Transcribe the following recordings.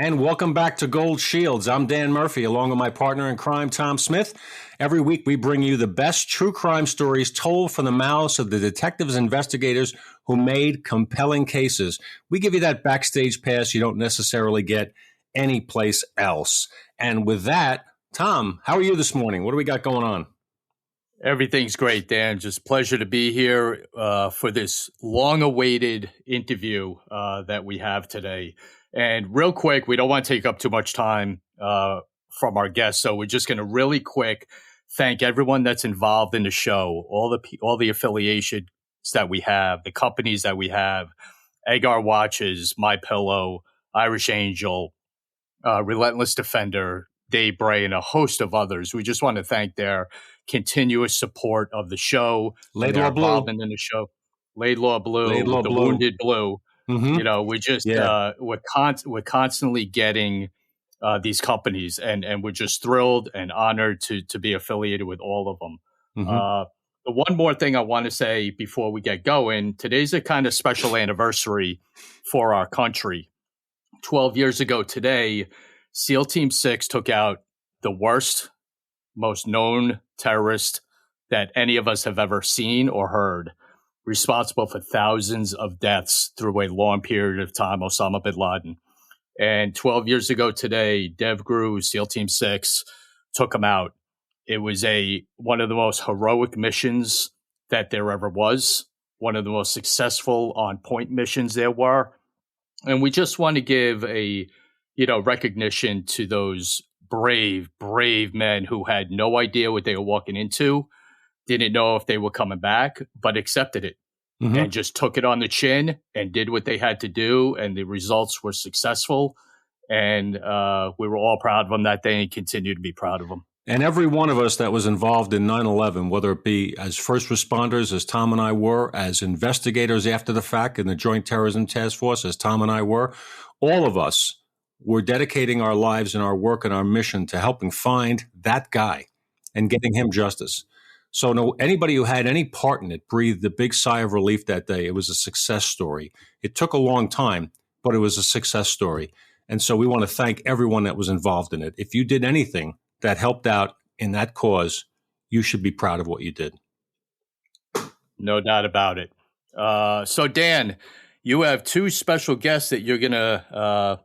And welcome back to Gold Shields. I'm Dan Murphy, along with my partner in crime, Tom Smith. Every week, we bring you the best true crime stories told from the mouths of the detectives and investigators who made compelling cases. We give you that backstage pass you don't necessarily get anyplace else. And with that, Tom, how are you this morning? What do we got going on? Everything's great, Dan. Just pleasure to be here for this long-awaited interview that we have today. And real quick, we don't want to take up too much time from our guests, so we're just going to really quick thank everyone that's involved in the show, all the affiliations that we have, the companies that we have, Agar Watches, My Pillow, Irish Angel, Relentless Defender, Dave Bray, and a host of others. We just want to thank their continuous support of the show, Laidlaw Blue, involvement in the show, Laidlaw Blue, the Wounded Blue. Mm-hmm. You know, we're constantly getting these companies, and we're just thrilled and honored to be affiliated with all of them. Mm-hmm. The one more thing I want to say before we get going: today's a kind of special anniversary for our country. 12 years ago today, SEAL Team 6 took out the worst, most known terrorist that any of us have ever seen or heard, responsible for thousands of deaths through a long period of time, Osama bin Laden. And 12 years ago today, Dev Gru, SEAL Team 6, took him out. It was one of the most heroic missions that there ever was, one of the most successful on-point missions there were. And we just want to give recognition to those brave men who had no idea what they were walking into, didn't know if they were coming back, but accepted it and just took it on the chin and did what they had to do. And the results were successful. And we were all proud of them that day and continue to be proud of them. And every one of us that was involved in 9/11, whether it be as first responders, as Tom and I were, as investigators after the fact in the Joint Terrorism Task Force, as Tom and I were, all of us were dedicating our lives and our work and our mission to helping find that guy and getting him justice. So anybody who had any part in it breathed a big sigh of relief that day. It was a success story. It took a long time, but it was a success story. And so we want to thank everyone that was involved in it. If you did anything that helped out in that cause, you should be proud of what you did. No doubt about it. So, Dan, you have two special guests that you're going to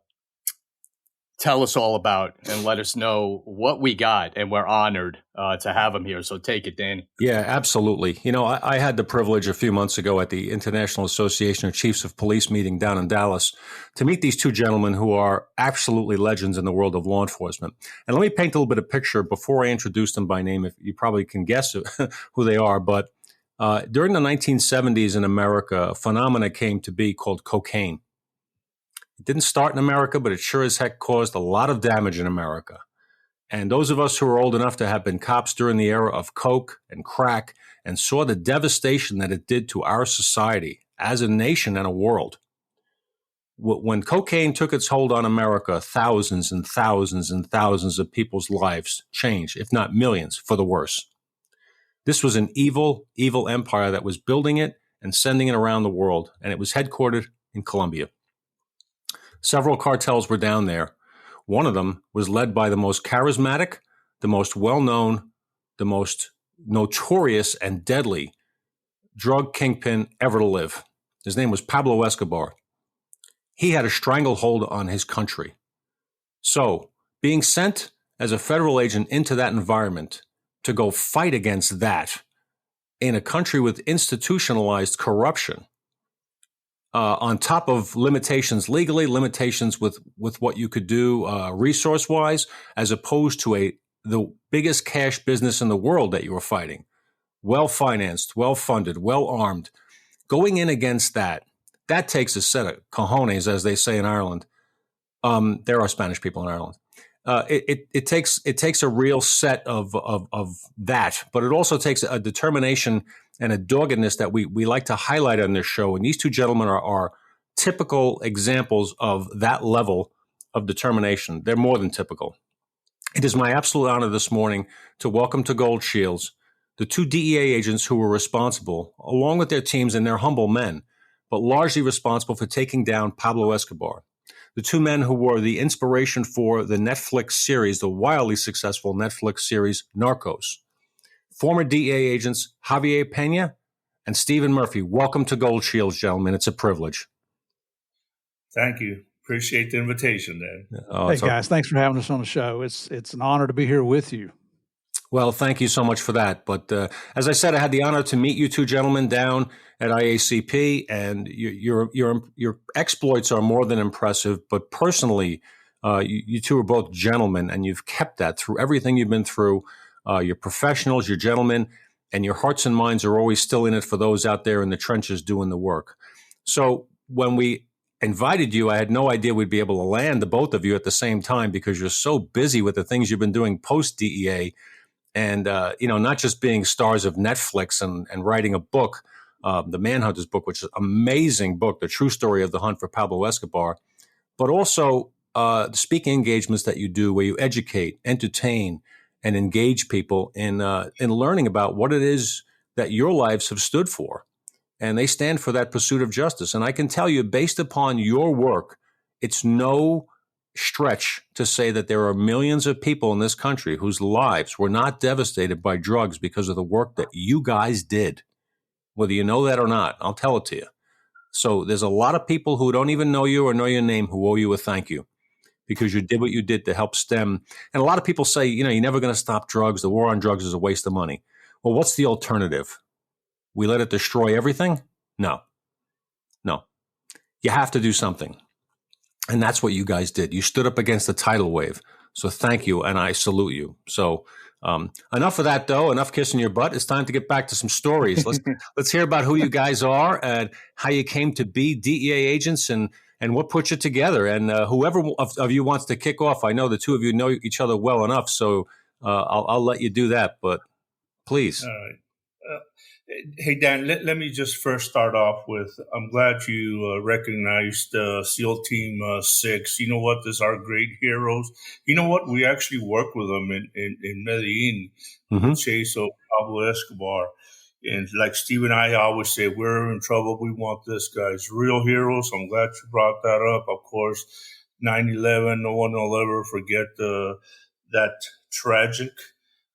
tell us all about and let us know what we got. And we're honored to have them here. So take it, Dan. Yeah, absolutely. You know, I had the privilege a few months ago at the International Association of Chiefs of Police meeting down in Dallas to meet these two gentlemen who are absolutely legends in the world of law enforcement. And let me paint a little bit of picture before I introduce them by name. If you probably can guess who they are, but during the 1970s in America, a phenomena came to be called cocaine. It didn't start in America, but it sure as heck caused a lot of damage in America. And those of us who are old enough to have been cops during the era of coke and crack and saw the devastation that it did to our society as a nation and a world. When cocaine took its hold on America, thousands and thousands and thousands of people's lives changed, if not millions, for the worse. This was an evil, evil empire that was building it and sending it around the world, and it was headquartered in Colombia. Several cartels were down there. One of them was led by the most charismatic, the most well-known, the most notorious and deadly drug kingpin ever to live. His name was Pablo Escobar. He had a stranglehold on his country. So, being sent as a federal agent into that environment to go fight against that in a country with institutionalized corruption, on top of limitations legally, limitations with what you could do resource-wise, as opposed to the biggest cash business in the world that you were fighting. Well-financed, well-funded, well-armed. Going in against that takes a set of cojones, as they say in Ireland. There are Spanish people in Ireland. It takes a real set of that, but it also takes a determination and a doggedness that we like to highlight on this show. And these two gentlemen are typical examples of that level of determination. They're more than typical. It is my absolute honor this morning to welcome to Gold Shields the two DEA agents who were responsible, along with their teams and their humble men, but largely responsible for taking down Pablo Escobar. the two men who were the inspiration for the Netflix series, the wildly successful Netflix series Narcos. Former DEA agents Javier Pena and Stephen Murphy. Welcome to Gold Shields, gentlemen. It's a privilege. Thank you. Appreciate the invitation, Dan. Hey, guys. Thanks for having us on the show. It's an honor to be here with you. Well, thank you so much for that. But as I said, I had the honor to meet you two gentlemen down at IACP, and your exploits are more than impressive. But personally, you two are both gentlemen, and you've kept that through everything you've been through. You're professionals, you're gentlemen, and your hearts and minds are always still in it for those out there in the trenches doing the work. So when we invited you, I had no idea we'd be able to land the both of you at the same time because you're so busy with the things you've been doing post DEA. And, not just being stars of Netflix and writing a book, the Manhunters book, which is an amazing book, the true story of the hunt for Pablo Escobar, but also the speaking engagements that you do where you educate, entertain, and engage people in learning about what it is that your lives have stood for. And they stand for that pursuit of justice. And I can tell you, based upon your work, it's no stretch to say that there are millions of people in this country whose lives were not devastated by drugs because of the work that you guys did. Whether you know that or not, I'll tell it to you. So there's a lot of people who don't even know you or know your name who owe you a thank you because you did what you did to help stem. And a lot of people say, you're never going to stop drugs. The war on drugs is a waste of money. Well, what's the alternative? We let it destroy everything? No. You have to do something. And that's what you guys did. You stood up against the tidal wave. So thank you, and I salute you. So enough of that, though. Enough kissing your butt. It's time to get back to some stories. Let's hear about who you guys are and how you came to be DEA agents and what put you together. And whoever of you wants to kick off, I know the two of you know each other well enough, so I'll let you do that. But please. All right. Hey, Dan, let me just first start off with, I'm glad you recognized SEAL Team 6. You know what? These are great heroes. You know what? We actually work with them in Medellin, the chase of Pablo Escobar. And like Steve and I always say, we're in trouble. We want this guy's real heroes. I'm glad you brought that up. Of course, 9/11, no one will ever forget that tragic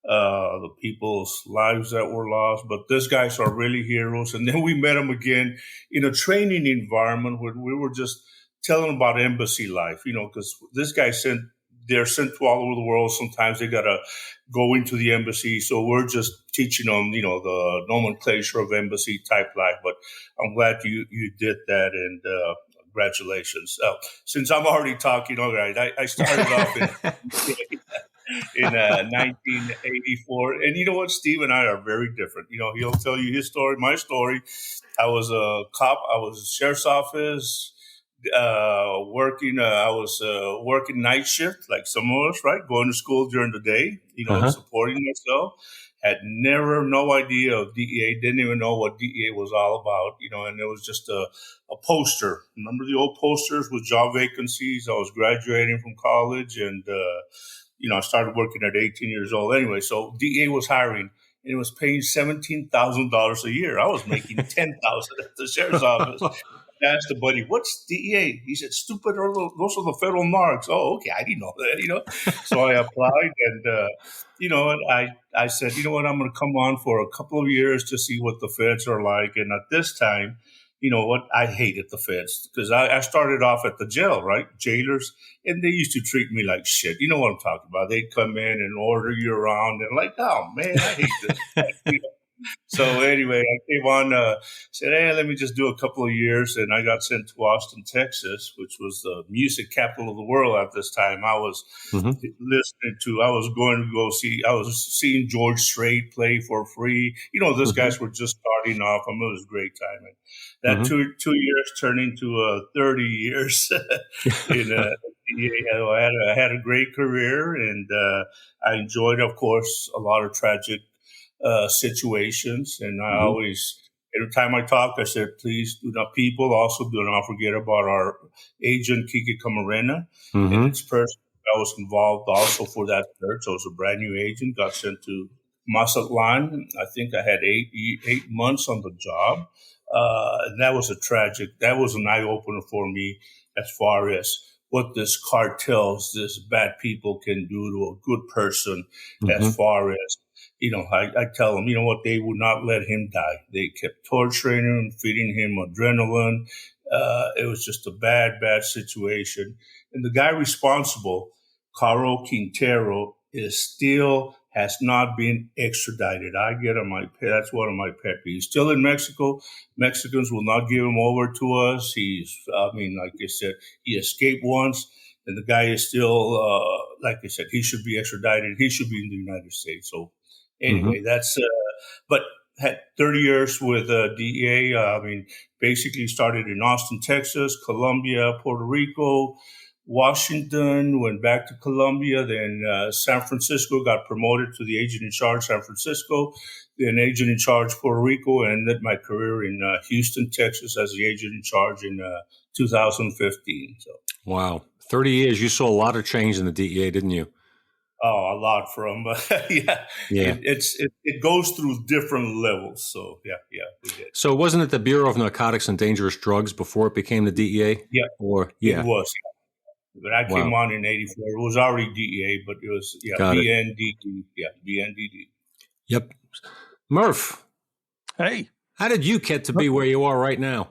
the people's lives that were lost, but these guys are really heroes. And then we met them again in a training environment where we were just telling about embassy life, because this guy they're sent to all over the world. Sometimes they got to go into the embassy. So we're just teaching them, the nomenclature of embassy type life. But I'm glad you did that. And, congratulations. Since I'm already talking, all right, I started off in 1984. And you know what? Steve and I are very different. He'll tell you his story, my story. I was a cop. I was a sheriff's office working. I was working night shift like some of us, right? Going to school during the day, supporting myself. Had no idea of DEA, didn't even know what DEA was all about, and it was just a poster. Remember the old posters with job vacancies? I was graduating from college and, I started working at 18 years old anyway. So DEA was hiring and it was paying $17,000 a year. I was making $10,000 at the sheriff's office. I asked the buddy, what's DEA? He said, stupid, those are the federal narcs. Oh, okay. I didn't know that, So I applied and, I said, you know what, I'm going to come on for a couple of years to see what the feds are like. And at this time, you know what, I hated the feds because I started off at the jail, right? Jailers. And they used to treat me like shit. You know what I'm talking about. They'd come in and order you around and like, oh, man, I hate this. So anyway, I came on, said, hey, let me just do a couple of years. And I got sent to Austin, Texas, which was the music capital of the world at this time. I was I was seeing George Strait play for free. Those guys were just starting off. It was a great time. And that 2 years turned into 30 years. I had a great career and I enjoyed, of course, a lot of tragic situations. And I always, every time I talk, I said, please do not forget about our agent, Kiki Camarena, and his person. I was involved also for that search. I was a brand new agent, got sent to Mazatlan. I think I had 8 months on the job. And that was an eye opener for me as far as what this cartels, this bad people can do to a good person. Mm-hmm. As far as, I tell them, what, they would not let him die. They kept torturing him, feeding him adrenaline. It was just a bad, bad situation. And the guy responsible, Caro Quintero, has not been extradited. That's one of my pet peeves. He's still in Mexico. Mexicans will not give him over to us. Like I said, he escaped once, and the guy is still, like I said, he should be extradited. He should be in the United States. So anyway, but had 30 years with DEA. Basically started in Austin, Texas, Colombia, Puerto Rico, Washington, went back to Colombia, then San Francisco, got promoted to the agent in charge, San Francisco, then agent in charge, Puerto Rico, and ended my career in Houston, Texas as the agent in charge in 2015. So. Wow. 30 years. You saw a lot of change in the DEA, didn't you? Oh, a lot from, yeah. It goes through different levels. So, yeah, we did. So wasn't it the Bureau of Narcotics and Dangerous Drugs before it became the DEA? Yeah. Yeah. It was, yeah. But I came on in 84. It was already DEA, but it was, BNDD. Yeah, BNDD. Yep. Murph. Hey. How did you get to be where you are right now?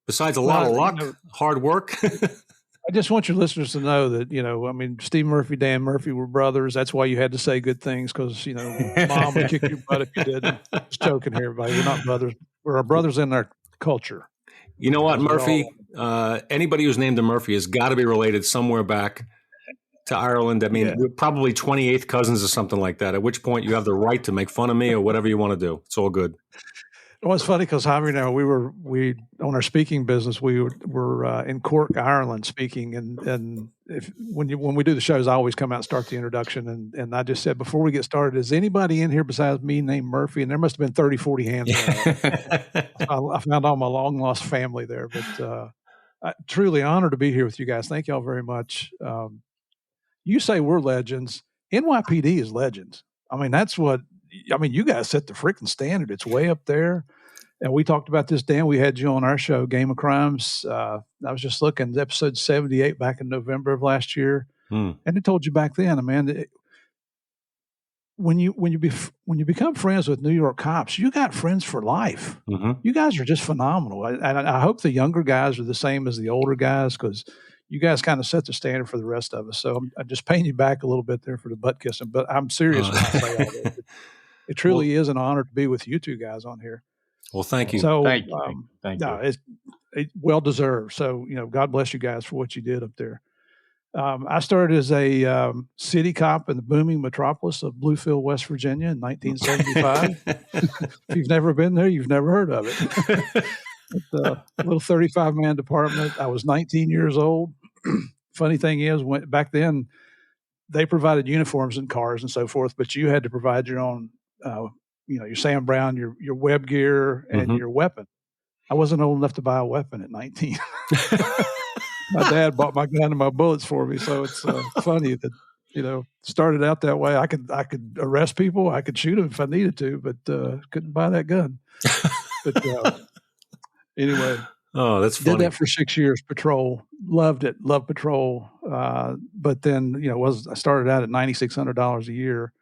Besides a lot of luck, hard work? I just want your listeners to know that, Steve Murphy, Dan Murphy were brothers. That's why you had to say good things because, Mom would kick your butt if you didn't. Just joking here, everybody. We're not brothers. We're our brothers in our culture. You know what, Murphy? Anybody who's named a Murphy has got to be related somewhere back to Ireland. We're probably 28th cousins or something like that, at which point you have the right to make fun of me or whatever you want to do. It's all good. It was funny because Javier and I, we on our speaking business, we were in Cork, Ireland, speaking, and when we do the shows, I always come out and start the introduction, and I just said before we get started, is anybody in here besides me named Murphy? And there must have been 30, 40 hands. I found all my long lost family there, but truly honored to be here with you guys. Thank y'all very much. You say we're legends. NYPD is legends. That's what. You guys set the freaking standard. It's way up there. And we talked about this, Dan. We had you on our show, Game of Crimes. I was just looking, episode 78 back in November of last year. And it told you back then, when you become friends with New York cops, you got friends for life. Mm-hmm. You guys are just phenomenal. And I hope the younger guys are the same as the older guys because you guys kind of set the standard for the rest of us. So I'm just paying you back a little bit there for the butt kissing, but I'm serious when I say all this. It truly is an honor to be with you two guys on here. Well, thank you. So, thank you. It's well deserved. So, God bless you guys for what you did up there. I started as a city cop in the booming metropolis of Bluefield, West Virginia in 1975. If you've never been there, you've never heard of it. It's a little 35-man department. I was 19 years old. Funny thing is, back then, they provided uniforms and cars and so forth, but you had to provide your own, your Sam Brown, your web gear, and your weapon. I wasn't old enough to buy a weapon at 19. My dad bought my gun and my bullets for me, so it's funny that started out that way. I could arrest people, I could shoot them if I needed to, but couldn't buy that gun. But anyway. Oh, that's funny. Did that for 6 years, patrol. Loved it. Loved patrol. But then, I started out at $9,600 a year.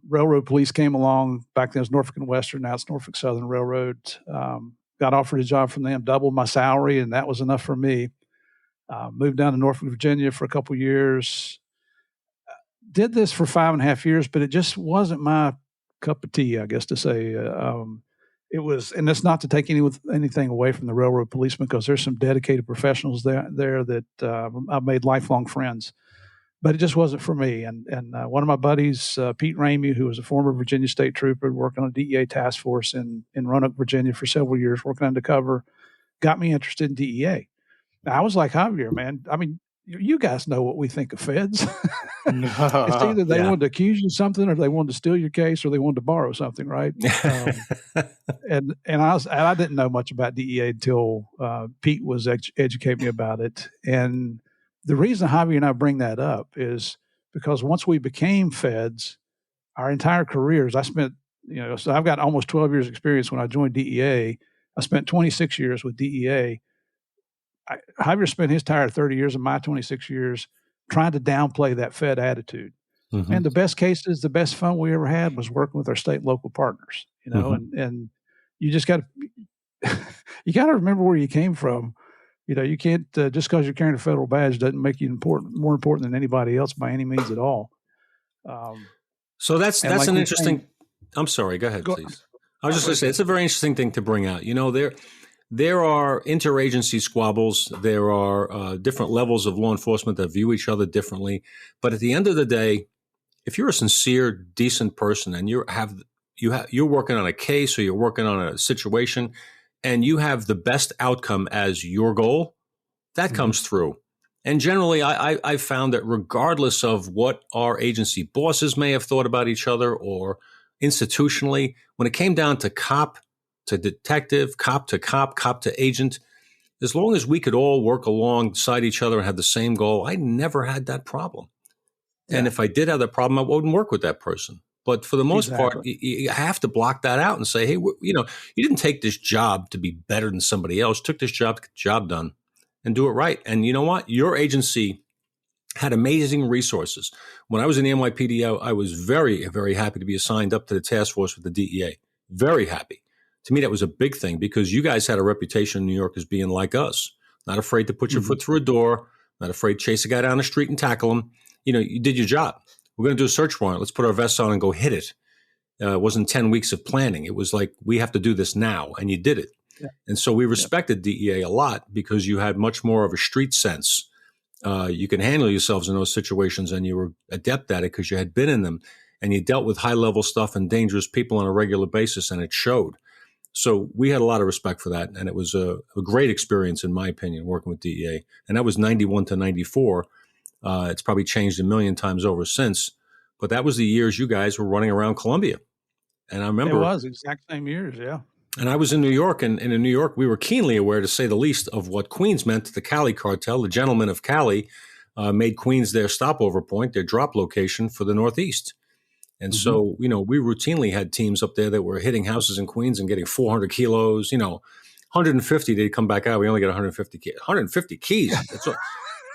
Railroad police came along. Back then it was Norfolk and Western. Now it's Norfolk Southern Railroad. Got offered a job from them, doubled my salary, and that was enough for me. Moved down to Norfolk, Virginia for a couple of years. Did this for 5.5 years, but it just wasn't my cup of tea, I guess to say. It was, and that's not to take anything away from the railroad policemen because there's some dedicated professionals there that I've made lifelong friends, but it just wasn't for me. And one of my buddies, Pete Ramey, who was a former Virginia State Trooper, worked on a DEA task force in Roanoke, Virginia for several years, working undercover, got me interested in DEA. Now, I was like, Javier, man, you guys know what we think of feds. It's either they wanted to accuse you of something, or they wanted to steal your case, or they wanted to borrow something, right? And I didn't know much about DEA until Pete was educating me about it. And the reason Javi and I bring that up is because once we became feds, our entire careers, I spent, so I've got almost 12 years experience when I joined DEA. I spent 26 years with DEA. Javier spent his entire 30 years and my 26 years trying to downplay that Fed attitude. Mm-hmm. And the best cases, the best fun we ever had was working with our state and local partners, and you just got to, you got to remember where you came from. You can't, just because you're carrying a federal badge doesn't make you more important than anybody else by any means at all. So that's an interesting, I'm sorry, go ahead, please. I was just going to say, it's a very interesting thing to bring out. There are interagency squabbles. There are different levels of law enforcement that view each other differently. But at the end of the day, if you're a sincere, decent person and you're working on a case or you're working on a situation and you have the best outcome as your goal, that comes through. And generally, I've found that regardless of what our agency bosses may have thought about each other or institutionally, when it came down to cop to detective, cop to cop, cop to agent, as long as we could all work alongside each other and have the same goal, I never had that problem. Yeah. And if I did have that problem, I wouldn't work with that person. But for the most part, you have to block that out and say, hey, you didn't take this job to be better than somebody else. You took this job to get the job done and do it right. And you know what? Your agency had amazing resources. When I was in the NYPD, I was very, very happy to be assigned up to the task force with the DEA. Very happy. To me, that was a big thing because you guys had a reputation in New York as being like us, not afraid to put your foot through a door, not afraid to chase a guy down the street and tackle him. You did your job. We're going to do a search warrant. Let's put our vests on and go hit it. It wasn't 10 weeks of planning. It was like, we have to do this now. And you did it. Yeah. And so we respected DEA a lot because you had much more of a street sense. You can handle yourselves in those situations and you were adept at it because you had been in them and you dealt with high level stuff and dangerous people on a regular basis, and it showed. So we had a lot of respect for that. And it was a great experience, in my opinion, working with DEA. And that was 91 to 94. It's probably changed a million times over since. But that was the years you guys were running around Colombia. And I remember. It was exact same years, yeah. And I was in New York, and in New York, we were keenly aware, to say the least, of what Queens meant to the Cali cartel. The gentlemen of Cali made Queens their stopover point, their drop location for the Northeast. And so, we routinely had teams up there that were hitting houses in Queens and getting 400 kilos, 150, they'd come back out. We only get 150 keys.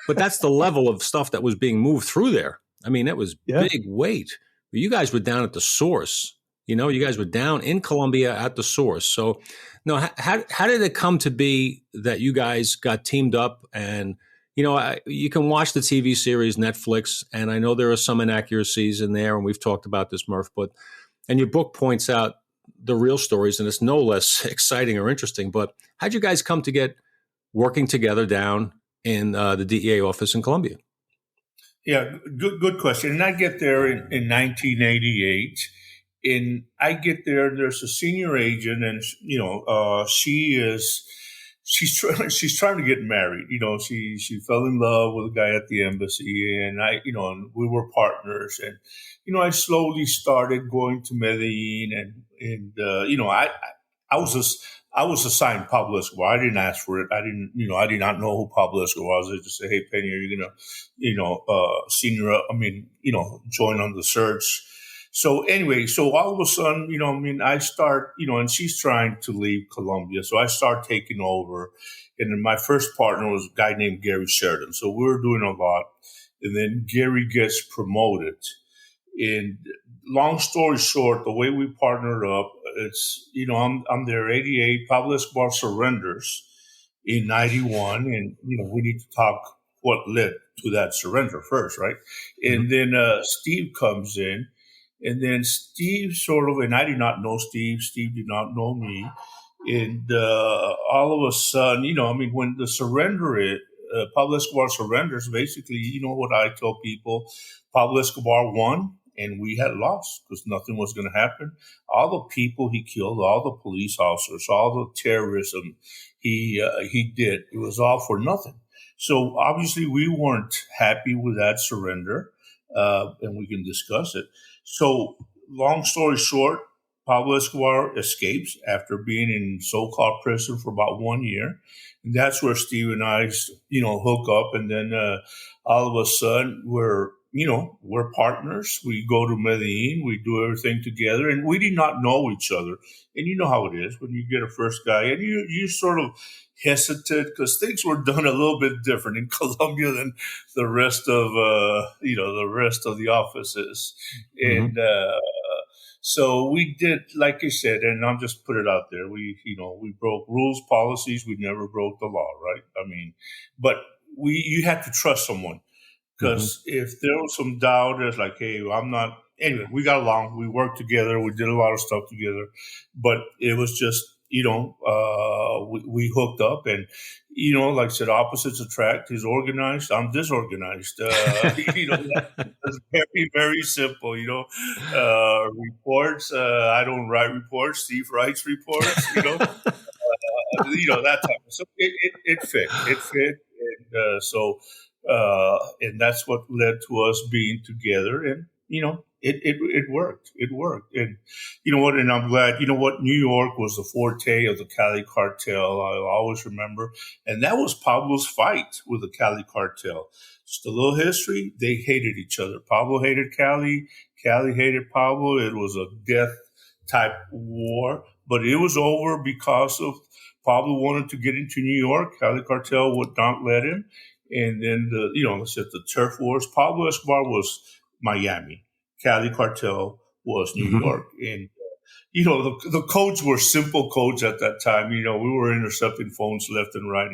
But that's the level of stuff that was being moved through there. I mean, that was big weight. But you guys were down at the source. You guys were down in Colombia at the source. So, how did it come to be that you guys got teamed up? And, you can watch the TV series Netflix, and I know there are some inaccuracies in there, and we've talked about this, Murph, and your book points out the real stories, and it's no less exciting or interesting. But how'd you guys come to get working together down in the DEA office in Colombia? Yeah, good question. And I get there in 1988. And I get there, there's a senior agent, and she's trying to get married. She fell in love with a guy at the embassy, and and we were partners. And I slowly started going to Medellin, and I was assigned Pablo Escobar. I didn't ask for it. I did not know who Pablo Escobar was. I just said, hey, Penny, are you gonna, join on the search? So anyway, all of a sudden, I start, and she's trying to leave Colombia. So I start taking over. And then my first partner was a guy named Gary Sheridan. So we were doing a lot. And then Gary gets promoted. And long story short, the way we partnered up, it's, I'm there 88. Pablo Escobar surrenders in 91. And, we need to talk what led to that surrender first, right? And then Steve comes in. And then Steve and I did not know Steve. Steve did not know me. And all of a sudden, when the surrender, Pablo Escobar surrenders, basically, what I tell people, Pablo Escobar won and we had lost because nothing was going to happen. All the people he killed, all the police officers, all the terrorism he did, it was all for nothing. So obviously we weren't happy with that surrender, and we can discuss it. So long story short, Pablo Escobar escapes after being in so-called prison for about 1 year. And that's where Steve and I, hook up. And then all of a sudden we're we're partners. We go to Medellin. We do everything together. And we did not know each other. And you know how it is when you get a first guy and you sort of hesitate because things were done a little bit different in Colombia than the rest of, the offices. And, so we did, like I said, and I'll just put it out there. We broke rules, policies. We never broke the law, right? I mean, but you had to trust someone. Because if there was some doubt, it's like, hey, I'm not. Anyway, we got along. We worked together. We did a lot of stuff together. But it was just, we hooked up. And, like I said, opposites attract. He's organized. I'm disorganized. That's very, very simple, Reports. I don't write reports. Steve writes reports, that type of stuff. It fit. It fit. And and that's what led to us being together. And, it worked. It worked. And you know what? And I'm glad, New York was the forte of the Cali cartel. I'll always remember. And that was Pablo's fight with the Cali cartel. Just a little history. They hated each other. Pablo hated Cali. Cali hated Pablo. It was a death type war, but it was over because of Pablo wanted to get into New York. Cali cartel would not let him. And then the turf wars. Pablo Escobar was Miami. Cali cartel was New York. And, the codes were simple codes at that time. We were intercepting phones left and right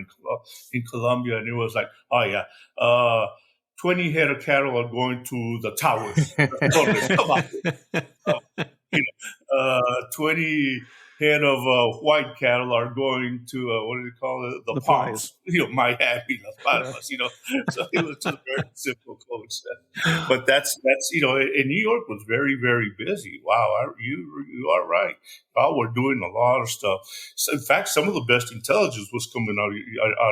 in Colombia. And it was like, 20 head of cattle are going to the towers. Come on. 20 head of white cattle are going to what do they call it? The Palms, Miami, Las Palmas. So it was just very simple codes. But that's and New York was very, very busy. Wow, you are right. Wow, we're doing a lot of stuff. So in fact, some of the best intelligence was coming out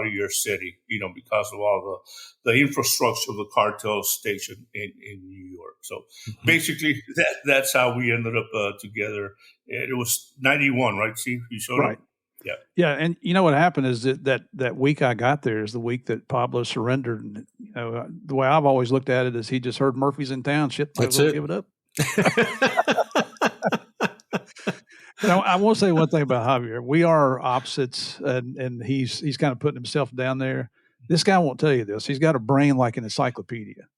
of your city, because of all the infrastructure of the cartel station in New York. So basically, that's how we ended up together. And it was 91, right, Steve? You showed up? Yeah. Yeah, and what happened is that week I got there is the week that Pablo surrendered. And, the way I've always looked at it is he just heard Murphy's in town. Shit, that's it. Give it up. I will say one thing about Javier. We are opposites, and he's kind of putting himself down there. This guy won't tell you this. He's got a brain like an encyclopedia.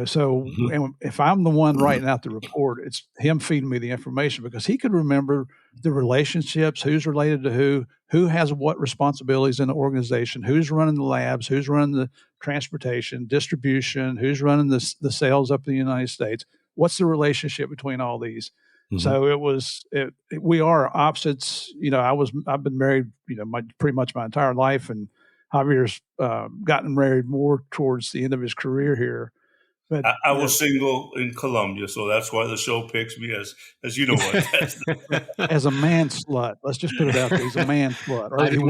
So and if I'm the one writing out the report, it's him feeding me the information because he could remember the relationships, who's related to who has what responsibilities in the organization, who's running the labs, who's running the transportation, distribution, who's running the sales up in the United States. What's the relationship between all these? So we are opposites. I've been married, pretty much my entire life, and Javier's gotten married more towards the end of his career here. But I was single in Colombia, so that's why the show picks me as what. As a man slut. Let's just put it out there. He's a man slut. I didn't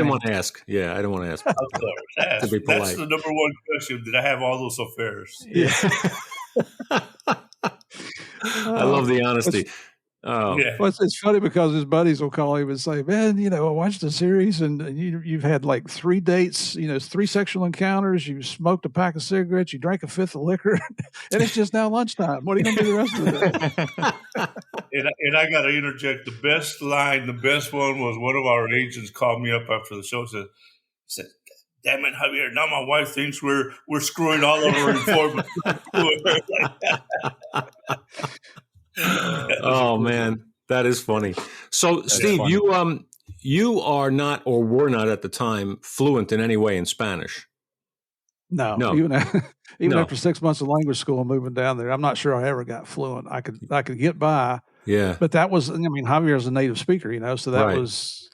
want to ask. Yeah, I didn't want to ask. To be polite. That's the number one question. Did I have all those affairs? Yeah. I love the honesty. Oh, yeah. Well, it's funny because his buddies will call him and say, "Man, I watched the series, and you've had like 3 dates, 3 sexual encounters. You smoked a pack of cigarettes. You drank a fifth of liquor, and it's just now lunchtime. What are you going to do the rest of the day?" and I got to interject. The best one was one of our agents called me up after the show and said, "Damn it, Javier! Now my wife thinks we're screwing all over her informant." Oh man, that is funny. So, Steve, you are not or were not at the time fluent in any way in Spanish. No. Even after 6 months of language school, moving down there, I'm not sure I ever got fluent. I could get by. Yeah, but that was, Javier's a native speaker, so that was.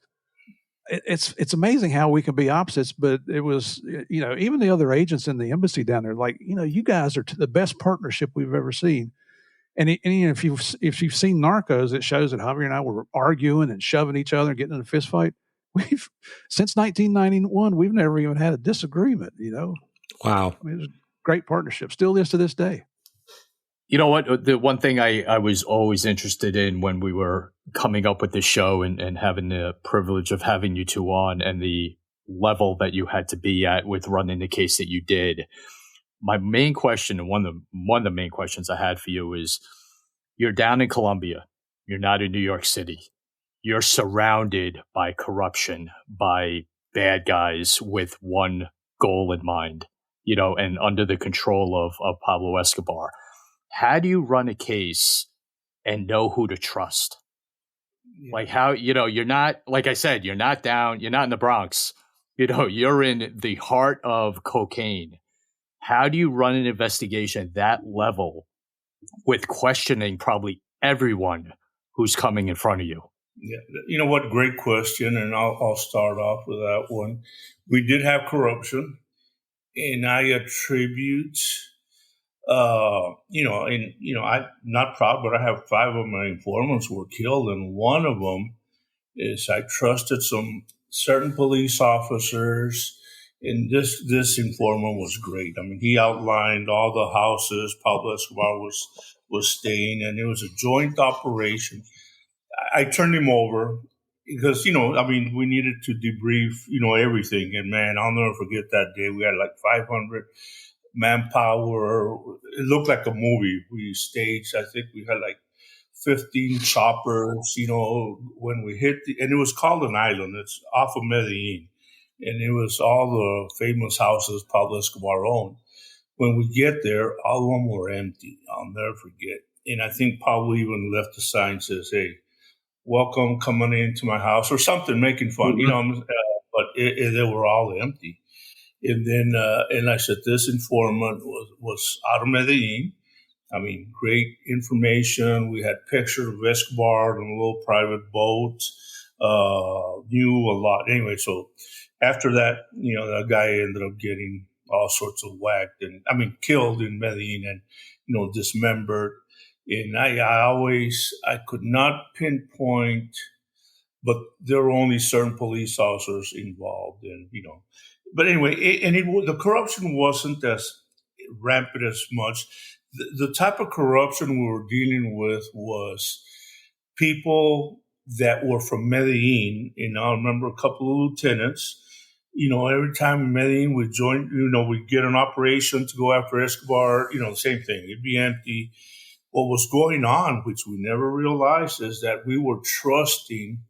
It's amazing how we can be opposites, but it was, even the other agents in the embassy down there, like, you guys are the best partnership we've ever seen. And if you've seen Narcos, it shows that Javier and I were arguing and shoving each other and getting in a fist fight. Since 1991, we've never even had a disagreement. Wow, it was a great partnership. Still is to this day. You know what? The one thing I was always interested in when we were coming up with this show and having the privilege of having you two on, and the level that you had to be at with running the case that you did, my main question, and one of the main questions I had for you is: you're down in Colombia, you're not in New York City, you're surrounded by corruption, by bad guys with one goal in mind, and under the control of Pablo Escobar. How do you run a case and know who to trust? Yeah. Like how, you're not, like I said, you're not in the Bronx, you're in the heart of cocaine. How do you run an investigation at that level with questioning probably everyone who's coming in front of you? Yeah, you know what? Great question, and I'll start off with that one. We did have corruption, and I attribute, I'm not proud, but I have 5 of my informants were killed, and one of them is I trusted some certain police officers, and this informant was great. I mean, he outlined all the houses Pablo Escobar was staying, and it was a joint operation. I turned him over because, we needed to debrief, everything. And man, I'll never forget that day. We had like 500 manpower. It looked like a movie. We staged, I think we had like 15 choppers, when we hit and it was called an island. It's off of Medellin. And it was all the famous houses Pablo Escobar owned. When we get there, all of them were empty. I'll never forget. And I think Pablo even left a sign that says, "Hey, welcome coming into my house," or something, making fun, but they were all empty. And then, and I said, this informant was out of Medellin. I mean, great information. We had pictures of Escobar on a little private boat, knew a lot. Anyway, so after that, that guy ended up getting all sorts of whacked and, killed in Medellin and, dismembered. And I could not pinpoint, but there were only certain police officers involved, and But anyway, the corruption wasn't as rampant as much. The type of corruption we were dealing with was people that were from Medellin. I remember a couple of lieutenants. Every time in Medellin we joined, we'd get an operation to go after Escobar. The same thing. It'd be empty. What was going on, which we never realized, is that we were trusting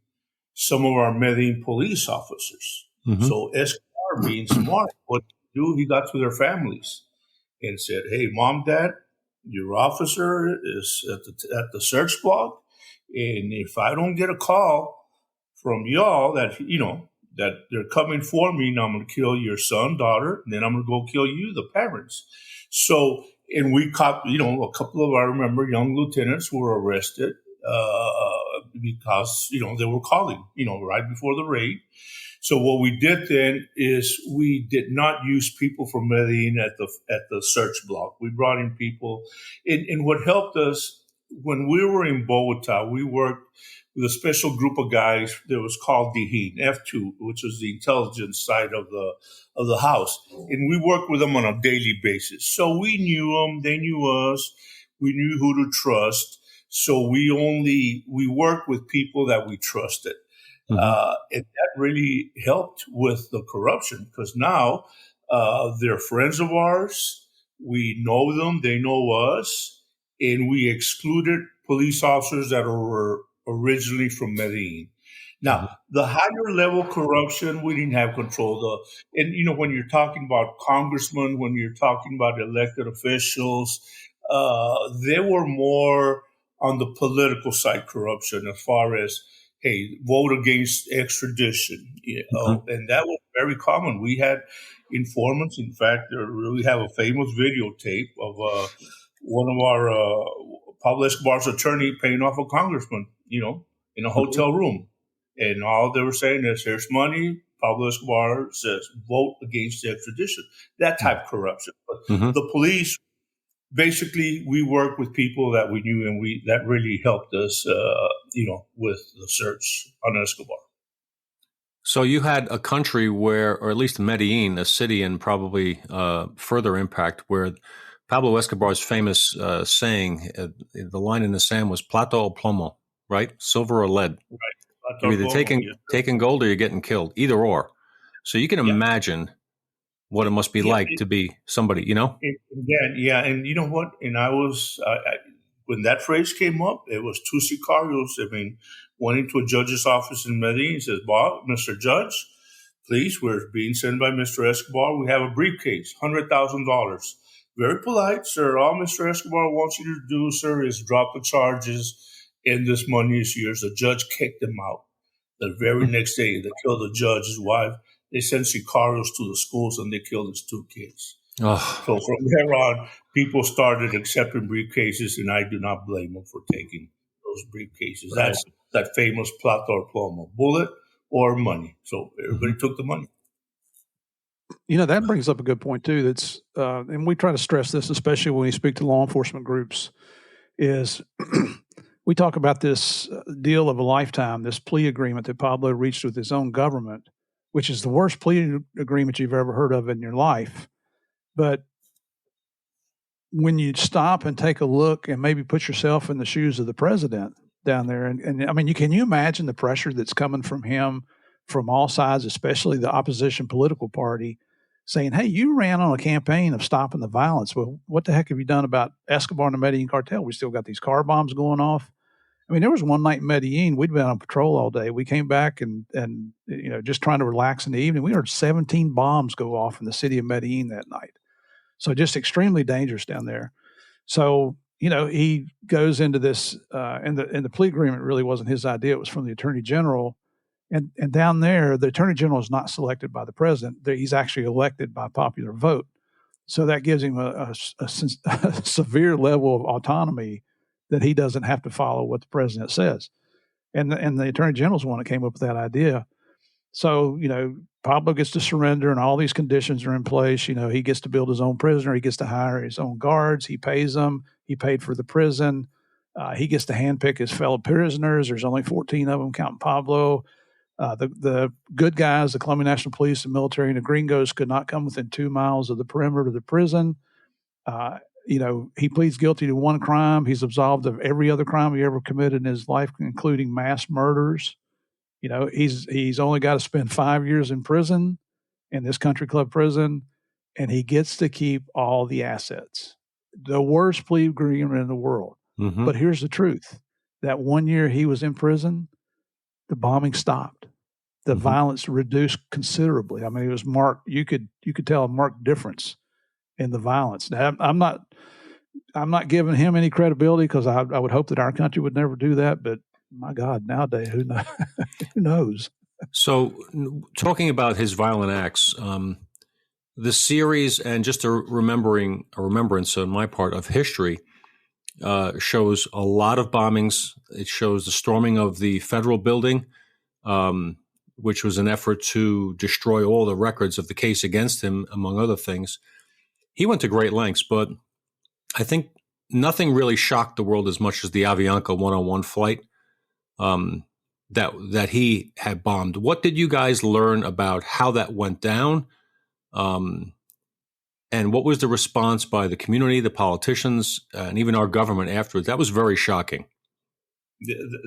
some of our Medellin police officers. Mm-hmm. So Escobar, being smart, what he do? He got to their families and said, "Hey, mom, dad, your officer is at the search block, and if I don't get a call from y'all that that they're coming for me, and I'm going to kill your son, daughter, and then I'm going to go kill you, the parents." So. And we caught, a couple of, I remember, young lieutenants were arrested because, they were calling, right before the raid. So what we did then is we did not use people from Medellin at the search block. We brought in people. And what helped us, when we were in Bogota, we worked with a special group of guys that was called DEA, F2, which was the intelligence side of the house. And we worked with them on a daily basis. So we knew them, they knew us, we knew who to trust. So we worked with people that we trusted. Mm-hmm. And that really helped with the corruption because now they're friends of ours. We know them, they know us, and we excluded police officers that were originally from Medellin. Now, the higher level corruption, we didn't have control. And when you're talking about congressmen, when you're talking about elected officials, they were more on the political side corruption as far as, hey, vote against extradition. And that was very common. We had informants. In fact, we have a famous videotape of one of our Pablo Escobar's attorney paying off a congressman, in a hotel room. And all they were saying is, here's money. Pablo Escobar says, vote against the extradition. That type of corruption. But the police, basically, we worked with people that we knew, and that really helped us, with the search on Escobar. So you had a country where, or at least Medellin, a city and probably further impact, where Pablo Escobar's famous saying, the line in the sand was "plata o plomo," right? Silver or lead. Right. You're either taking gold or you're getting killed, either or. So you can imagine what it must be like to be somebody, you know? And you know what? And when that phrase came up, it was two sicarios. I mean, went into a judge's office in Medellin and says, Bob, Mr. Judge, please, we're being sent by Mr. Escobar. We have a briefcase, $100,000. Very polite, sir. All Mr. Escobar wants you to do, sir, is drop the charges, and this money is yours. The judge kicked him out. The very next day, they killed the judge, his wife. They sent sicarios to the schools, and they killed his two kids. Oh. So from there on, people started accepting briefcases, and I do not blame them for taking those briefcases. Right. That's that famous plata or plomo, bullet or money. So everybody took the money. You know, that brings up a good point too. That's and we try to stress this, especially when we speak to law enforcement groups, is we talk about this deal of a lifetime, this plea agreement that Pablo reached with his own government, which is the worst plea agreement you've ever heard of in your life. But when you stop and take a look and maybe put yourself in the shoes of the president down there, and I mean, can you imagine the pressure that's coming from him from all sides, especially the opposition political party, saying, hey, you ran on a campaign of stopping the violence. Well, what the heck have you done about Escobar and the Medellin cartel? We still got these car bombs going off. I mean, there was one night in Medellin, we'd been on patrol all day. We came back and you know, just trying to relax in the evening. We heard 17 bombs go off in the city of Medellin that night. So just extremely dangerous down there. So, you know, he goes into this, and the plea agreement really wasn't his idea. It was from the attorney general. And down there, the attorney general is not selected by the president. He's actually elected by popular vote. So that gives him a severe level of autonomy that he doesn't have to follow what the president says. And the attorney general's the one that came up with that idea. So, you know, Pablo gets to surrender and all these conditions are in place. You know, he gets to build his own prisoner. He gets to hire his own guards. He pays them. He paid for the prison. He gets to handpick his fellow prisoners. There's only 14 of them, counting Pablo. The good guys, the Colombian National Police, the military, and the gringos could not come within 2 miles of the perimeter of the prison. You know, he pleads guilty to one crime. He's absolved of every other crime he ever committed in his life, including mass murders. You know, he's only got to spend 5 years in prison, in this country club prison, and he gets to keep all the assets. The worst plea agreement in the world. Mm-hmm. But here's the truth. That 1 year he was in prison, the bombing stopped. The violence reduced considerably. I mean, it was marked. You could tell a marked difference in the violence. Now, I'm not giving him any credibility because I would hope that our country would never do that. But my God, nowadays, who knows? So, talking about his violent acts, the series and just a remembrance on my part of history shows a lot of bombings. It shows the storming of the federal building, which was an effort to destroy all the records of the case against him, among other things. He went to great lengths, but I think nothing really shocked the world as much as the Avianca 101 flight that he had bombed. What did you guys learn about how that went down? And what was the response by the community, the politicians, and even our government afterwards? That was very shocking.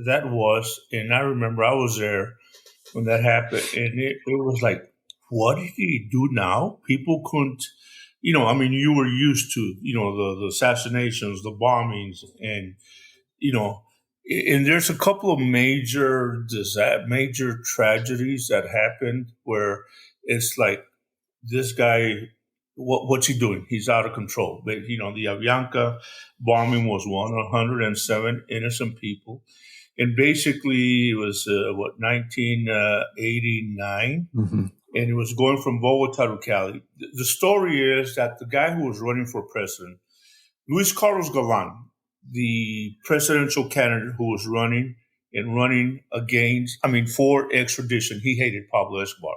That was, and I remember I was there when that happened, and it was like, what did he do now? People couldn't, you know, I mean, you were used to, you know, the assassinations, the bombings, and, you know, and there's a couple of major tragedies that happened where it's like, this guy, what's he doing? He's out of control. But, you know, the Avianca bombing was 107 innocent people. And basically it was, 1989. Mm-hmm. And it was going from Bogota to Cali. The story is that the guy who was running for president, Luis Carlos Galan, the presidential candidate who was running for extradition, he hated Pablo Escobar.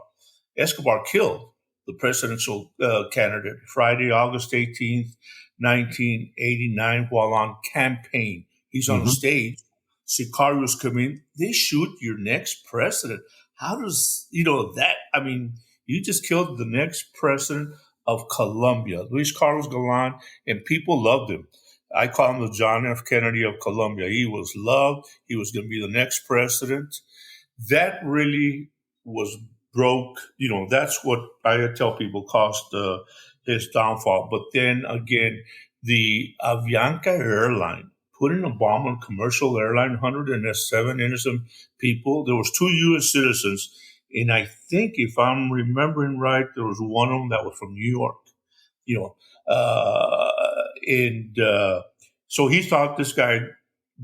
Escobar killed the presidential candidate Friday, August 18th, 1989, while on campaign. He's on the stage. Sicarios come in. They shoot your next president. How does, you know, that? I mean, you just killed the next president of Colombia, Luis Carlos Galan, and people loved him. I call him the John F. Kennedy of Colombia. He was loved. He was going to be the next president. That really was broke. That's what I tell people caused his downfall. But then again, the Avianca airline putting a bomb on commercial airline, 107 innocent people. There was 2 U.S. citizens, and I think, if I'm remembering right, there was one of them that was from New York. And so he thought this guy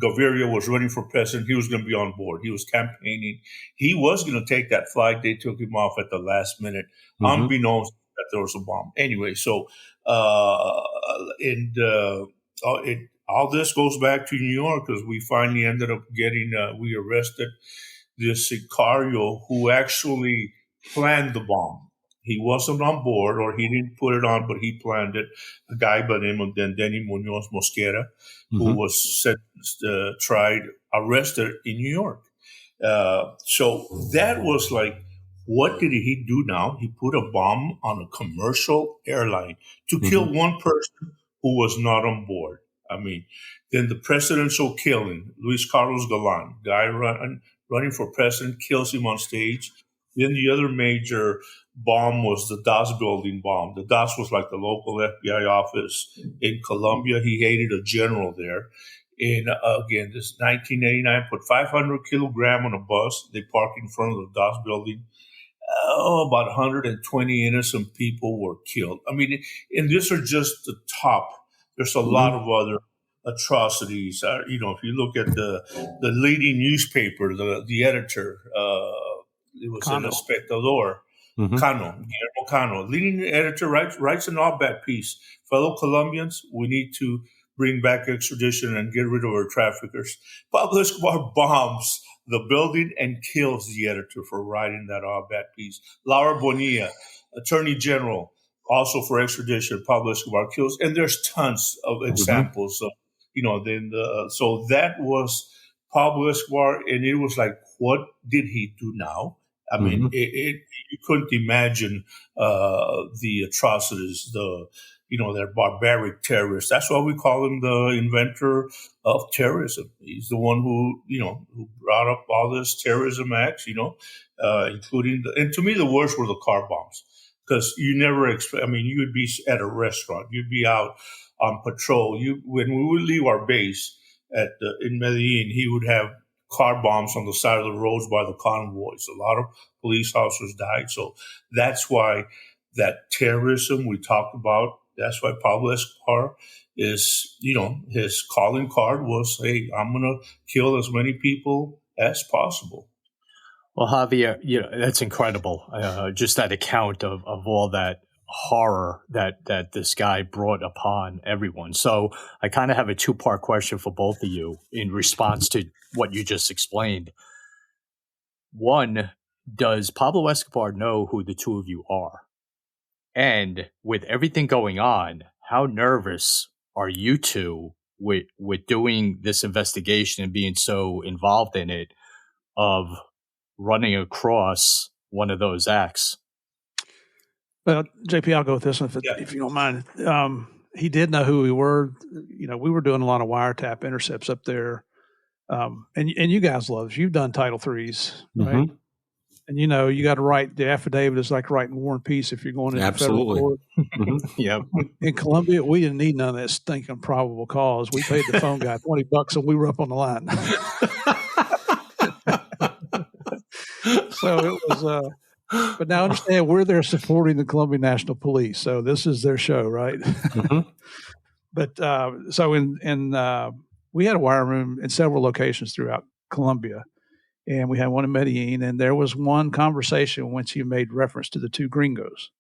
Javier was running for president. He was going to be on board. He was campaigning. He was going to take that flight. They took him off at the last minute, unbeknownst that there was a bomb. Anyway, so all this goes back to New York, because we finally ended up we arrested this Sicario who actually planned the bomb. He wasn't on board, or he didn't put it on, but he planned it. A guy by the name of Denny Munoz Mosquera, who was tried, arrested in New York. So that was like, what did he do now? He put a bomb on a commercial airline to kill one person who was not on board. I mean, then the presidential killing, Luis Carlos Galan, guy running for president, kills him on stage. Then the other major bomb was the DAS building bomb. The DAS was like the local FBI office in Colombia. He hated a general there. And again, this 1989, put 500 kilogram on a bus. They parked in front of the DAS building. About 120 innocent people were killed. I mean, and these are just the top. There's a lot of other atrocities. If you look at the leading newspaper, the editor, it was Cano. El Espectador. Guillermo Cano, leading editor, writes an op-ed piece. Fellow Colombians, we need to bring back extradition and get rid of our traffickers. Pablo Escobar bombs the building and kills the editor for writing that op-ed piece. Laura Bonilla, Attorney General, also for extradition. Pablo Escobar kills, and there's tons of examples of, so that was Pablo Escobar, and it was like, what did he do now? I mean, you couldn't imagine the atrocities, they're barbaric terrorists. That's why we call him the inventor of terrorism. He's the one who brought up all this terrorism acts, including and to me, the worst were the car bombs, because you never expect. I mean, you would be at a restaurant, you'd be out on patrol. When we would leave our base in Medellin, he would have car bombs on the side of the roads by the convoys. A lot of police officers died. So that's why that terrorism we talked about, that's why Pablo Escobar is, his calling card was, hey, I'm going to kill as many people as possible. Well, Javier, that's incredible. Just that account of all that horror that this guy brought upon everyone. So I kind of have a 2-part question for both of you in response to what you just explained. One, does Pablo Escobar know who the two of you are? And with everything going on, how nervous are you two with doing this investigation and being so involved in it, of running across one of those acts? Well, JP, I'll go with this one if you don't mind. He did know who we were. We were doing a lot of wiretap intercepts up there. And you guys love this. You've done Title IIIs, right? And you got to write the affidavit. It's like writing War and Peace if you're going into federal court. Yep. In Colombia, we didn't need none of that stinking probable cause. We paid the phone guy $20 and we were up on the line. So it was. But now understand, we're there supporting the Colombian National Police, so this is their show, right? But so we had a wire room in several locations throughout Colombia, and we had one in Medellin, and there was one conversation in which he made reference to the two gringos.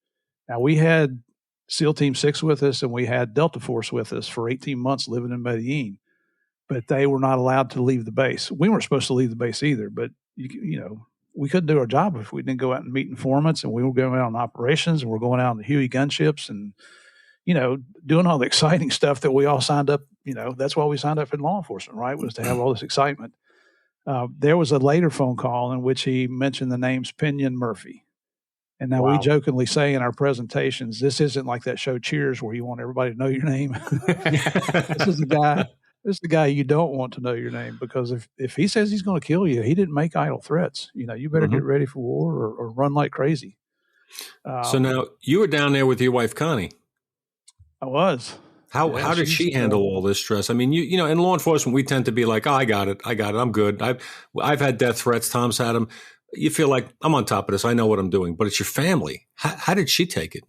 Now, we had SEAL Team 6 with us, and we had Delta Force with us for 18 months living in Medellin, but they were not allowed to leave the base. We weren't supposed to leave the base either, but, we couldn't do our job if we didn't go out and meet informants, and we were going out on operations, and we're going out on the Huey gunships and, doing all the exciting stuff that we all signed up, that's why we signed up in law enforcement, right? Was to have all this excitement. There was a later phone call in which he mentioned the names Pena and Murphy. And now we jokingly say in our presentations, this isn't like that show Cheers where you want everybody to know your name. This is the guy This is the guy you don't want to know your name, because if he says he's going to kill you, he didn't make idle threats. You better get ready for war or run like crazy. So now you were down there with your wife, Connie. I was. How did she handle all this stress? I mean, you know, in law enforcement, we tend to be like, oh, I got it, I'm good. I've had death threats. Tom's had them. You feel like I'm on top of this. I know what I'm doing. But it's your family. How did she take it?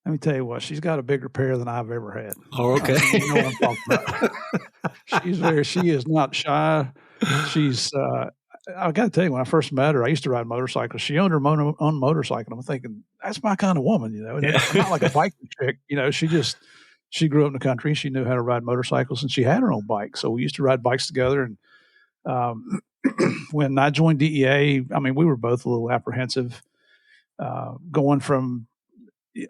Let me tell you what, she's got a bigger pair than I've ever had. Oh, okay. You know what I'm talking about. She is not shy. She's, I got to tell you, when I first met her, I used to ride motorcycles. She owned her own motorcycle. I'm thinking, that's my kind of woman, you know. Yeah. Not like a biking chick, you know. She grew up in the country. She knew how to ride motorcycles, and she had her own bike. So we used to ride bikes together. And when I joined DEA, I mean, we were both a little apprehensive, going from,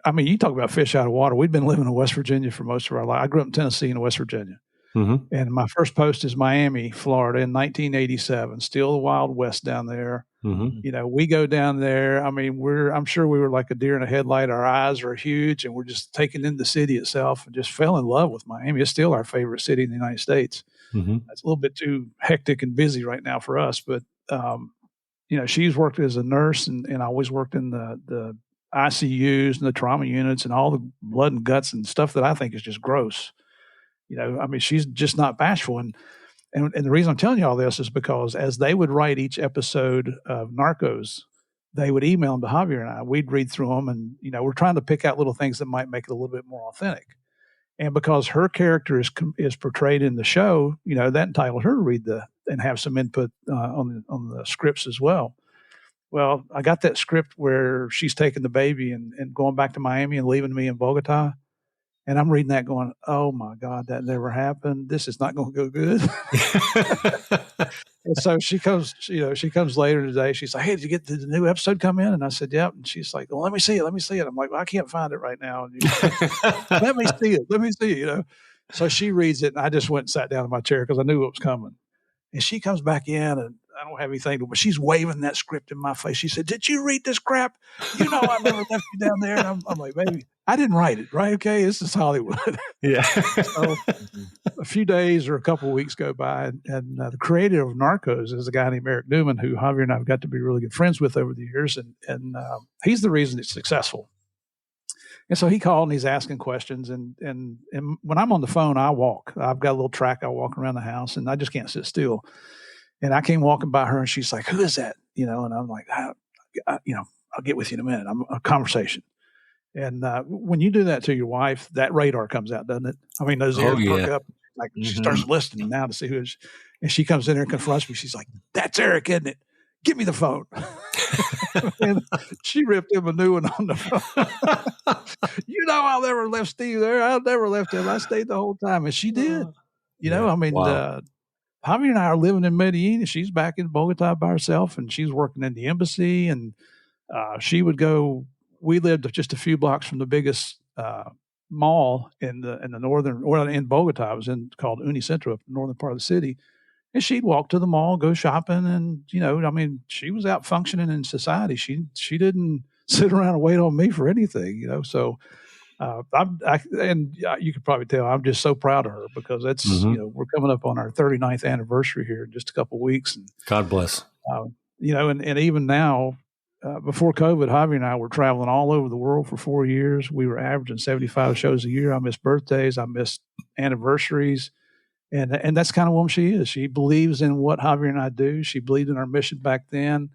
I mean, you talk about fish out of water. We'd been living in West Virginia for most of our life. I grew up in Tennessee and West Virginia. And my first post is Miami, Florida in 1987, still the Wild West down there. You know, we go down there. I mean, I'm sure we were like a deer in a headlight. Our eyes are huge, and we're just taking in the city itself, and just fell in love with Miami. It's still our favorite city in the United States. It's a little bit too hectic and busy right now for us, but, you know, she's worked as a nurse, and I always worked in the ICUs and the trauma units and all the blood and guts and stuff that I think is just gross. You know, I mean, she's just not bashful. And the reason I'm telling you all this is because as they would write each episode of Narcos, they would email them to Javier and I. We'd read through them, and, you know, we're trying to pick out little things that might make it a little bit more authentic. And because her character is portrayed in the show, you know, that entitled her to read and have some input on the scripts as well. Well, I got that script where she's taking the baby and going back to Miami and leaving me in Bogota. And I'm reading that going, oh, my God, that never happened. This is not going to go good. And so she comes later today. She's like, hey, did the new episode come in? And I said, yep. And she's like, well, let me see it. I'm like, well, I can't find it right now. And let me see it, you know. So she reads it, and I just went and sat down in my chair because I knew what was coming. And she comes back in, and I don't have anything to, but she's waving that script in my face. She said, did you read this crap? You know, I never left you down there. And I'm like, baby, I didn't write it, right? Okay, this is Hollywood. Yeah. So a few days or a couple of weeks go by, and the creator of Narcos is a guy named Eric Newman, who Javier and I have got to be really good friends with over the years. And he's the reason it's successful. And so he called and he's asking questions. And when I'm on the phone, I walk. I've got a little track. I walk around the house, and I just can't sit still. And I came walking by her, and she's like, who is that? You know, and I'm like, you know, I'll get with you in a minute. I'm a conversation. And when you do that to your wife, that radar comes out, doesn't it? I mean, those ears perk up. Like she starts listening now to see who is. And she comes in there and confronts me. She's like, that's Eric, isn't it? Give me the phone. And she ripped him a new one on the phone. You know, I never left Steve there. I never left him. I stayed the whole time. And she did. You know, I mean, Javier and I are living in Medellin, and she's back in Bogota by herself, and she's working in the embassy. And she would go. We lived just a few blocks from the biggest mall in the northern, or in Bogota. It was called Unicentro, the northern part of the city. And she'd walk to the mall, go shopping, and, you know, I mean, she was out functioning in society. She didn't sit around and wait on me for anything, you know. So, you could probably tell I'm just so proud of her, because that's, you know, we're coming up on our 39th anniversary here in just a couple of weeks. And God bless. You know, and even now, before COVID, Javi and I were traveling all over the world for 4 years. We were averaging 75 shows a year. I missed birthdays. I missed anniversaries. And that's kind of woman she is. She believes in what Javier and I do. She believed in our mission back then.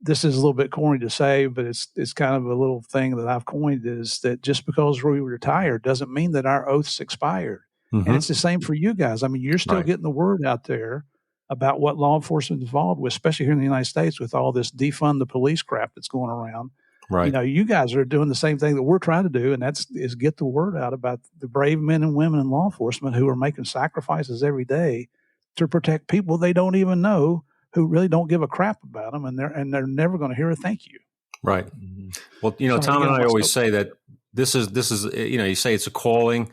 This is a little bit corny to say, but it's kind of a little thing that I've coined, is that just because we retired doesn't mean that our oaths expired. And it's the same for you guys. I mean, you're still getting the word out there about what law enforcement is involved with, especially here in the United States with all this defund the police crap that's going around. Right. You know, you guys are doing the same thing that we're trying to do, and is get the word out about the brave men and women in law enforcement who are making sacrifices every day to protect people they don't even know, who really don't give a crap about them, and they're never going to hear a thank you. Right. Well, you know, Tom and I always say that this is you know, you say it's a calling.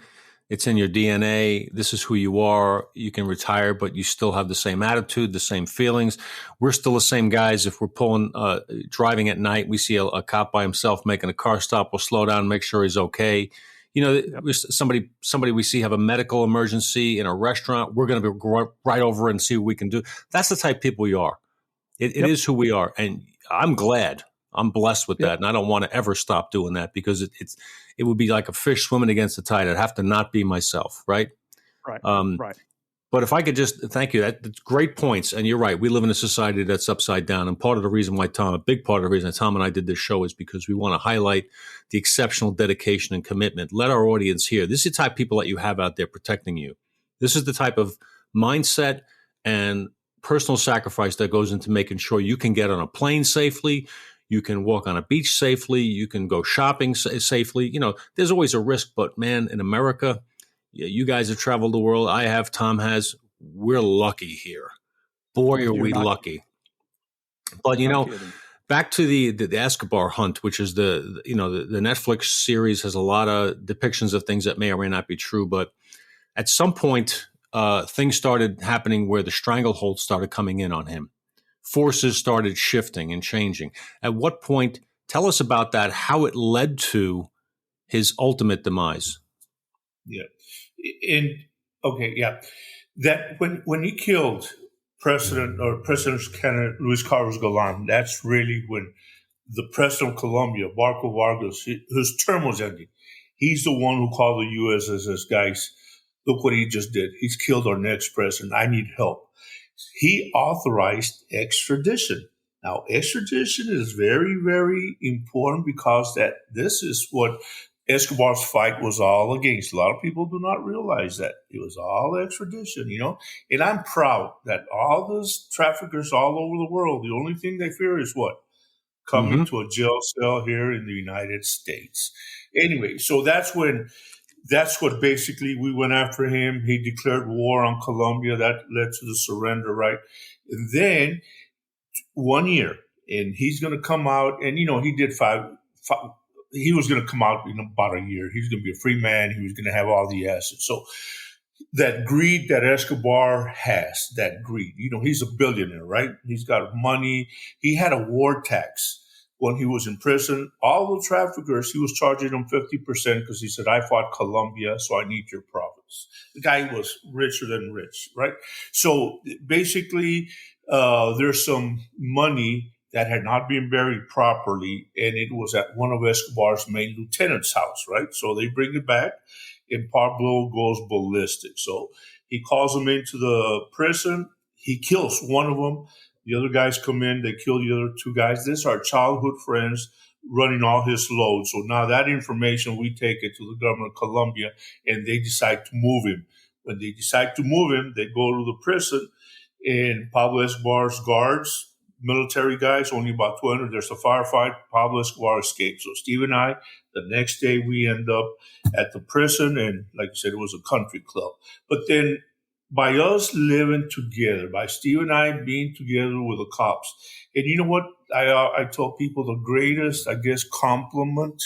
It's in your DNA. This is who you are. You can retire, but you still have the same attitude, the same feelings. We're still the same guys. If we're driving at night, we see a cop by himself making a car stop, we'll slow down and make sure he's okay. somebody we see have a medical emergency in a restaurant. We're going to go right over and see what we can do. That's the type of people we are. It is who we are, and I'm glad. I'm blessed with that, and I don't want to ever stop doing that because it would be like a fish swimming against the tide. I'd have to not be myself, right? Right. Right. But if I could just thank you, that's great points. And you're right. We live in a society that's upside down. And part of the reason why a big part of the reason that Tom and I did this show is because we want to highlight the exceptional dedication and commitment. Let our audience hear. This is the type of people that you have out there protecting you. This is the type of mindset and personal sacrifice that goes into making sure you can get on a plane safely. You can walk on a beach safely. You can go shopping safely. There's always a risk, but man, in America, you guys have traveled the world. I have. Tom has. We're lucky here. Boy, are we lucky. But back to the Escobar hunt, which is the Netflix series has a lot of depictions of things that may or may not be true. But at some point, things started happening where the stranglehold started coming in on him. Forces started shifting and changing. At what point? Tell us about that. How it led to his ultimate demise. Yeah. That when he killed President candidate Luis Carlos Galan, that's really when the president of Colombia, Marco Vargas, whose term was ending. He's the one who called the U.S. and says, guys, look what he just did. He's killed our next president. I need help. He authorized extradition. Now, extradition is very, very important because this is what Escobar's fight was all against. A lot of people do not realize that. It was all extradition, And I'm proud that all those traffickers all over the world, the only thing they fear is what? Coming to a jail cell here in the United States. Anyway, so that's what basically we went after him. He declared war on Colombia. That led to the surrender, right? And then 1 year, and he's going to come out, and he did five. He was going to come out in about a year. He was going to be a free man. He was going to have all the assets. So that greed that Escobar has, that greed, he's a billionaire, right? He's got money. He had a war tax when he was in prison. All the traffickers, he was charging them 50% because he said, I fought Colombia, so I need your profits. The guy was richer than rich, right? So basically, there's some money that had not been buried properly, and it was at one of Escobar's main lieutenant's house, right? So they bring it back, and Pablo goes ballistic. So he calls them into the prison. He kills one of them. The other guys come in. They kill the other two guys. These are childhood friends running all his load. So now that information, we take it to the government of Colombia, and they decide to move him. When they decide to move him, they go to the prison, and Pablo Escobar's guards, military guys, only about 200. There's a firefight. Pablo Escobar escapes. So Steve and I, the next day, we end up at the prison, and like I said, it was a country club. But then by us living together, by Steve and I being together with the cops, and you know what? I told people the greatest, I guess, compliment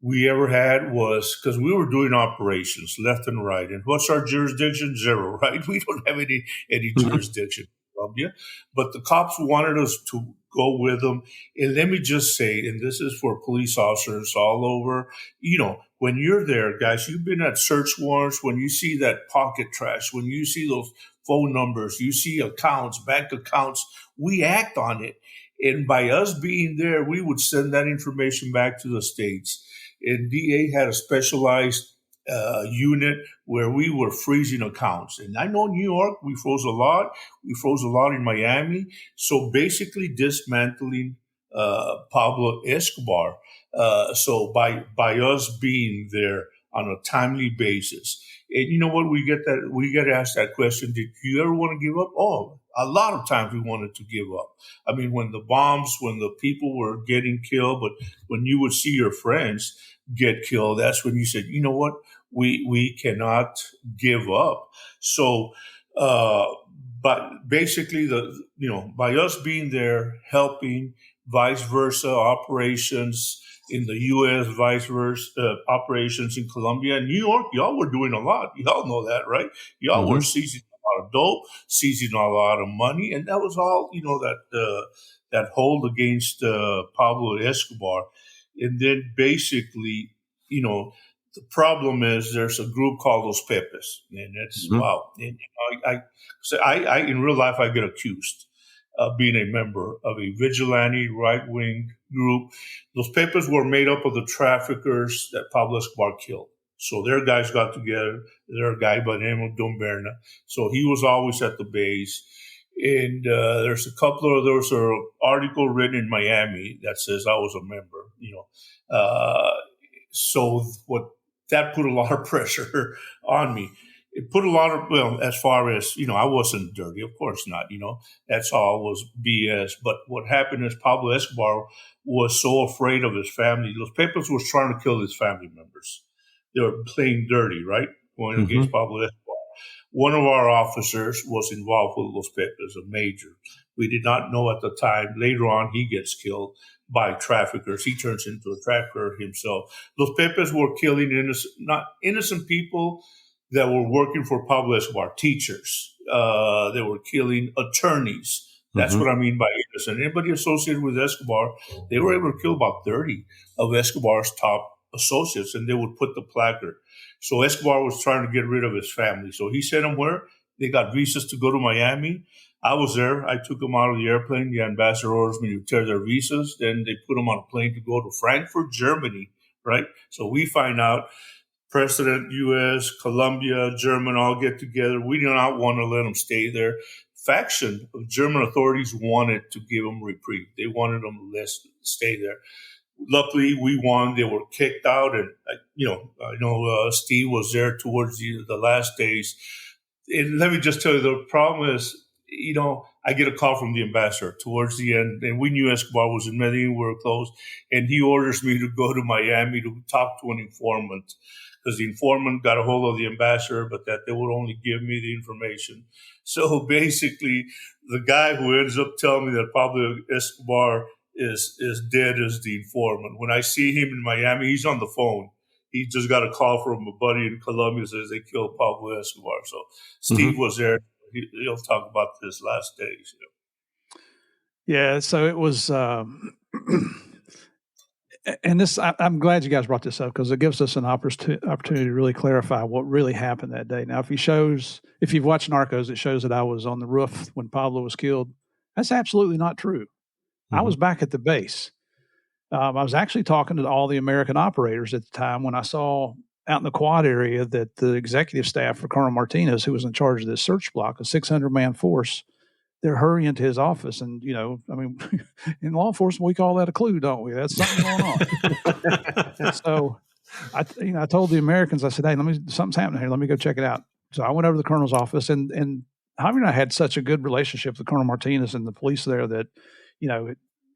we ever had was because we were doing operations left and right. And what's our jurisdiction? Zero, right? We don't have any jurisdiction. Colombia, but the cops wanted us to go with them. And let me just say, and this is for police officers all over, when you're there, guys, you've been at search warrants, when you see that pocket trash, when you see those phone numbers, you see accounts, bank accounts, we act on it. And by us being there, we would send that information back to the States. And DA had a specialized unit where we were freezing accounts. And I know New York, we froze a lot. We froze a lot in Miami. So basically dismantling Pablo Escobar. So by us being there on a timely basis. And you know what? We get asked that question. Did you ever want to give up? Oh, a lot of times we wanted to give up. I mean, when the people were getting killed, but when you would see your friends get killed, that's when you said, you know what? We cannot give up. So, but basically by us being there, helping, vice versa, operations in the U.S., vice versa, operations in Colombia and New York, y'all were doing a lot. Y'all know that, right? Y'all were seizing a lot of dope, seizing a lot of money, and that was all, that hold against Pablo Escobar. And then basically, The problem is there's a group called Los Pepes, and it's wow. And, I in real life I get accused of being a member of a vigilante right wing group. Los Pepes were made up of the traffickers that Pablo Escobar killed. So their guys got together. There's a guy by the name of Don Berna. So he was always at the base. And there was an article written in Miami that says I was a member, so what that put a lot of pressure on me. It put a lot of, as far as, I wasn't dirty. Of course not, that's all was BS. But what happened is Pablo Escobar was so afraid of his family. Los Pepes was trying to kill his family members. They were playing dirty, right? Going against Pablo Escobar. One of our officers was involved with Los Pepes, a major. We did not know at the time. Later on, he gets killed by traffickers. He turns into a trafficker himself. Los Pepes were killing innocent people that were working for Pablo Escobar, teachers. They were killing attorneys. That's what I mean by innocent. Anybody associated with Escobar, they were able to kill about 30 of Escobar's top associates, and they would put the placard. So Escobar was trying to get rid of his family. So he sent them where? They got visas to go to Miami. I was there. I took them out of the airplane. The ambassador orders me to tear their visas. Then they put them on a plane to go to Frankfurt, Germany, right? So we find out President, U.S., Colombia, German all get together. We do not want to let them stay there. Faction of German authorities wanted to give them reprieve. They wanted them to stay there. Luckily, we won. They were kicked out, and I know Steve was there towards the last days. And let me just tell you, the problem is, I get a call from the ambassador towards the end, and we knew Escobar was in Medellin. We were close, and he orders me to go to Miami to talk to an informant, because the informant got a hold of the ambassador, but that they would only give me the information. So basically, the guy who ends up telling me that Pablo Escobar is dead as the informant. When I see him in Miami, he's on the phone. He just got a call from a buddy in Colombia that says they killed Pablo Escobar. So Steve was there. He'll talk about this last days. Yeah, so it was, and this, I'm glad you guys brought this up, because it gives us an opportunity to really clarify what really happened that day. Now, if you've watched Narcos, it shows that I was on the roof when Pablo was killed. That's absolutely not true. I was back at the base. I was actually talking to all the American operators at the time when I saw out in the quad area that the executive staff for Colonel Martinez, who was in charge of this search block, a 600-man force, they're hurrying to his office. And, in law enforcement, we call that a clue, don't we? That's something going on. So I told the Americans, I said, hey, something's happening here. Let me go check it out. So I went over to the colonel's office, and Javier and I had such a good relationship with Colonel Martinez and the police there that,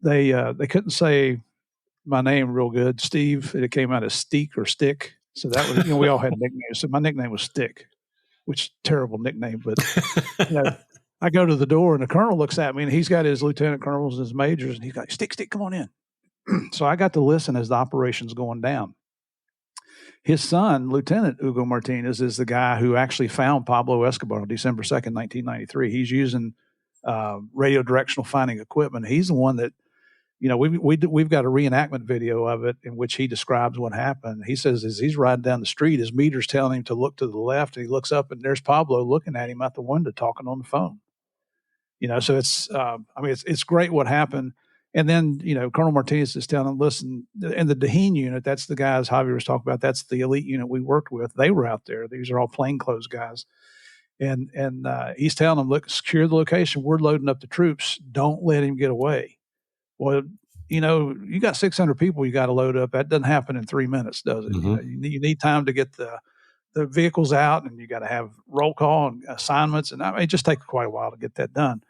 they couldn't say my name real good, Steve. It came out as Steak or Stick. So that was, we all had nicknames. So my nickname was Stick, which terrible nickname. But I go to the door, and the colonel looks at me, and he's got his lieutenant colonels and his majors, and he's like, Stick, come on in. So I got to listen as the operation's going down. His son, Lieutenant Hugo Martinez, is the guy who actually found Pablo Escobar on December 2nd, 1993. He's using radio directional finding equipment. He's the one that, we've got a reenactment video of it in which he describes what happened. He says as he's riding down the street, his meter's telling him to look to the left, and he looks up, and there's Pablo looking at him out the window talking on the phone. So it's, it's great what happened. And then, Colonel Martinez is telling him, listen, and the Daheen unit, that's the guys Javier was talking about. That's the elite unit we worked with. They were out there. These are all plainclothes guys. And he's telling them, look, secure the location. We're loading up the troops. Don't let him get away. Well, you got 600 people you got to load up. That doesn't happen in 3 minutes, does it? You need time to get the vehicles out, and you got to have roll call and assignments. And it just takes quite a while to get that done.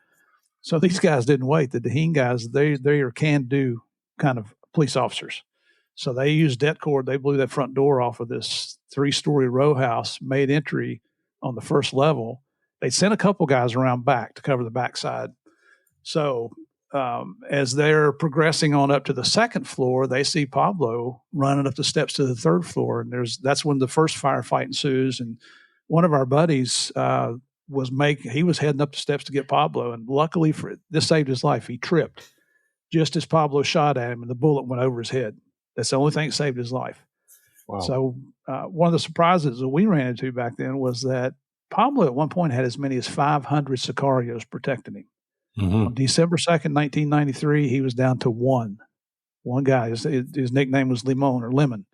So these guys didn't wait. The Daheen guys, they are can-do kind of police officers. So they used det cord. They blew that front door off of this 3-story row house, made entry on the first level. They sent a couple guys around back to cover the backside. So as they're progressing on up to the second floor, they see Pablo running up the steps to the third floor. And that's when the first firefight ensues. And one of our buddies he was heading up the steps to get Pablo. And luckily this saved his life. He tripped just as Pablo shot at him, and the bullet went over his head. That's the only thing that saved his life. Wow. So one of the surprises that we ran into back then was that Pablo at one point had as many as 500 sicarios protecting him. Mm-hmm. On December 2nd, 1993, he was down to one guy. His nickname was Limon or Lemon.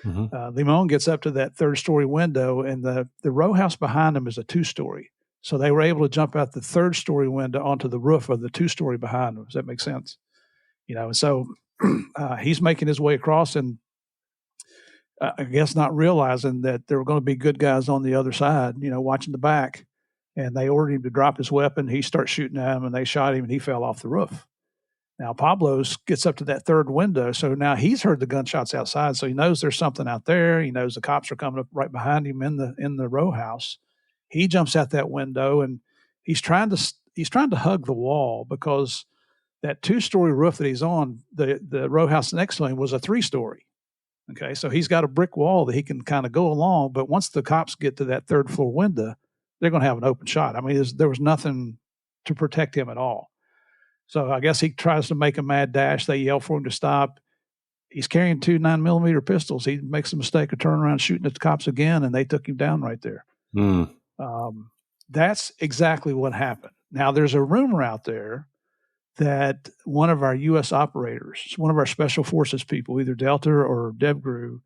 Mm-hmm. Limon gets up to that third-story window, and the row house behind him is a two-story. So they were able to jump out the third-story window onto the roof of the two-story behind them. Does that make sense? And so he's making his way across, and I guess not realizing that there were going to be good guys on the other side, watching the back. And they ordered him to drop his weapon. He starts shooting at him, and they shot him, and he fell off the roof. Now, Pablo's gets up to that third window, so now he's heard the gunshots outside, so he knows there's something out there. He knows the cops are coming up right behind him in the row house. He jumps out that window, and he's trying to hug the wall because that two-story roof that he's on, the row house next to him was a three-story. Okay, so he's got a brick wall that he can kind of go along, but once the cops get to that third floor window, they're going to have an open shot. I mean, there was nothing to protect him at all. So I guess he tries to make a mad dash. They yell for him to stop. He's carrying 2 9mm pistols. He makes a mistake of turning around shooting at the cops again, and they took him down right there. Mm. That's exactly what happened. Now, there's a rumor out there that one of our U.S. operators, one of our special forces people, either Delta or DevGru,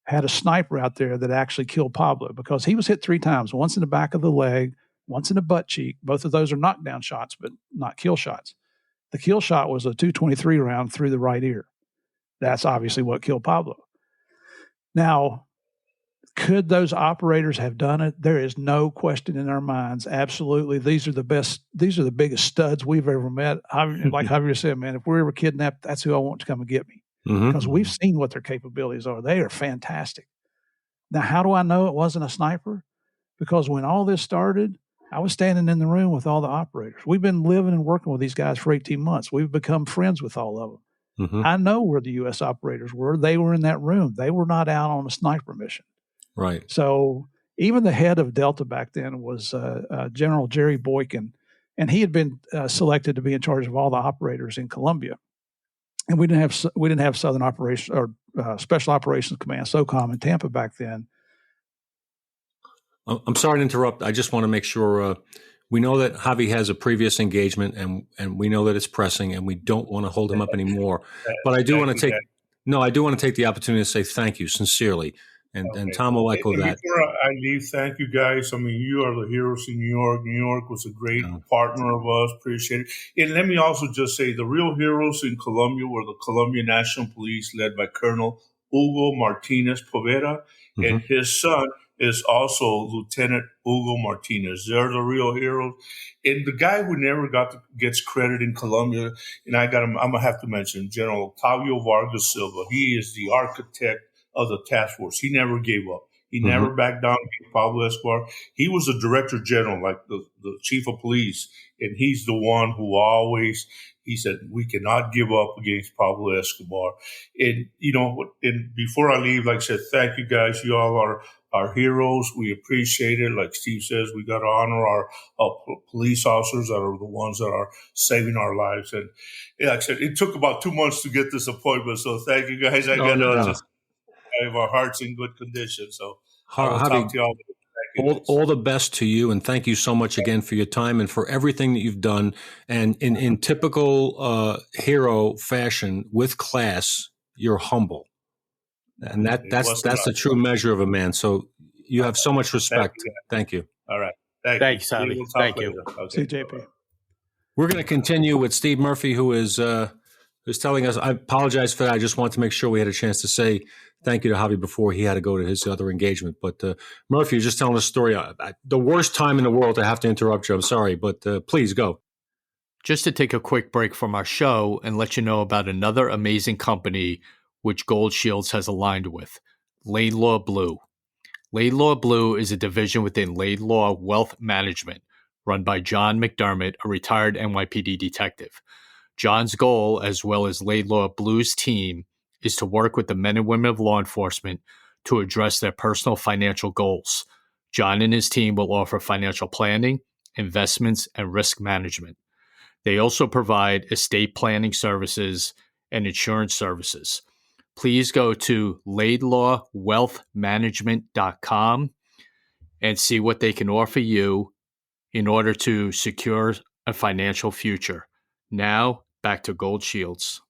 had a sniper out there that actually killed Pablo because he was hit 3 times, once in the back of the leg, once in the butt cheek. Both of those are knockdown shots, but not kill shots. The kill shot was a .223 round through the right ear. That's obviously what killed Pablo. Now, could those operators have done it? There is no question in our minds. Absolutely. These are the best. These are the biggest studs we've ever met. Like Javier said, man, if we're ever kidnapped, that's who I want to come and get me. Because we've seen what their capabilities are. They are fantastic. Now, how do I know it wasn't a sniper? Because when all this started, I was standing in the room with all the operators. We've been living and working with these guys for 18 months. We've become friends with all of them. Mm-hmm. I know where the U.S. operators were. They were in that room. They were not out on a sniper mission. Right. So even the head of Delta back then was General Jerry Boykin, and he had been selected to be in charge of all the operators in Colombia. And we didn't have Southern Operations or Special Operations Command, SOCOM, in Tampa back then. I'm sorry to interrupt. I just want to make sure we know that Javi has a previous engagement, and we know that it's pressing, and we don't want to hold him up anymore. But I do want to take the opportunity to say thank you sincerely, and Tom will echo that. Before I leave, thank you guys. I mean, you are the heroes in New York. New York was a great partner of us. Appreciate it. And let me also just say the real heroes in Colombia were the Colombian National Police, led by Colonel Hugo Martinez Poveda, and his son is also Lieutenant Hugo Martinez. They're the real heroes. And the guy who never gets credit in Colombia, and I'm going to have to mention General Octavio Vargas Silva. He is the architect of the task force. He never gave up. He never backed down against Pablo Escobar. He was the director general, like the chief of police, and he's the one who always, he said, we cannot give up against Pablo Escobar. And, and before I leave, like I said, thank you guys. You all are our heroes. We appreciate it. Like Steve says, we got to honor our police officers that are the ones that are saving our lives. And like I said, it took about 2 months to get this appointment. So thank you guys. I have our hearts in good condition. So I'll talk to you all. All the best to you, and thank you so much again for your time and for everything that you've done. And in typical hero fashion, with class, you're humble, and that's the true measure of a man. So you have so much respect. Thank you. All right. Thanks, Javi. Thank you. Okay. See you, JP. We're going to continue with Steve Murphy, who is telling us. I apologize for that. I just wanted to make sure we had a chance to say thank you to Javi before he had to go to his other engagement. But Murphy, you're just telling a story. The worst time in the world to have to interrupt you. I'm sorry, but please go. Just to take a quick break from our show and let you know about another amazing company which Gold Shields has aligned with, Laidlaw Blue. Laidlaw Blue is a division within Laidlaw Wealth Management, run by John McDermott, a retired NYPD detective. John's goal, as well as Laidlaw Blue's team, is to work with the men and women of law enforcement to address their personal financial goals. John and his team will offer financial planning, investments, and risk management. They also provide estate planning services and insurance services. please go to laidlawwealthmanagement.com and see what they can offer you in order to secure a financial future. Now, back to Gold Shields.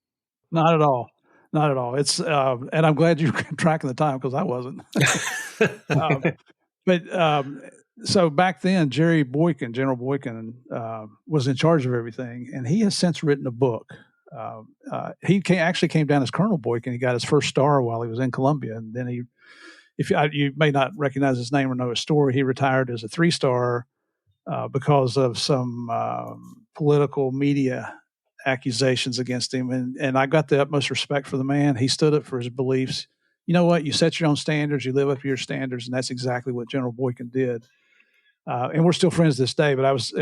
Not at all. Not at all. It's and I'm glad you're tracking the time because I wasn't. So back then, Jerry Boykin, General Boykin, was in charge of everything, and he has since written a book. He actually came down as Colonel Boykin. He got his first star while he was in Colombia, and then you may not recognize his name or know his story, he retired as a 3-star because of some political media accusations against him. And I got the utmost respect for the man. He stood up for his beliefs. You know what? You set your own standards, you live up to your standards, and that's exactly what General Boykin did. And we're still friends this day, but I was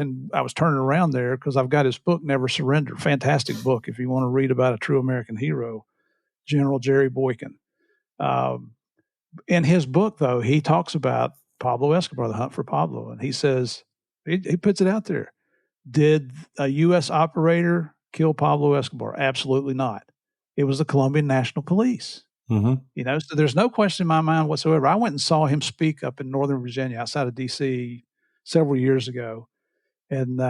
turning around there because I've got his book, Never Surrender. Fantastic book if you want to read about a true American hero, General Jerry Boykin. In his book, though, he talks about Pablo Escobar, the hunt for Pablo. And he says, he puts it out there. Did a U.S. operator kill Pablo Escobar? Absolutely not. It was the Colombian National Police. Mm-hmm. So there's no question in my mind whatsoever. I went and saw him speak up in Northern Virginia outside of D.C. several years ago. And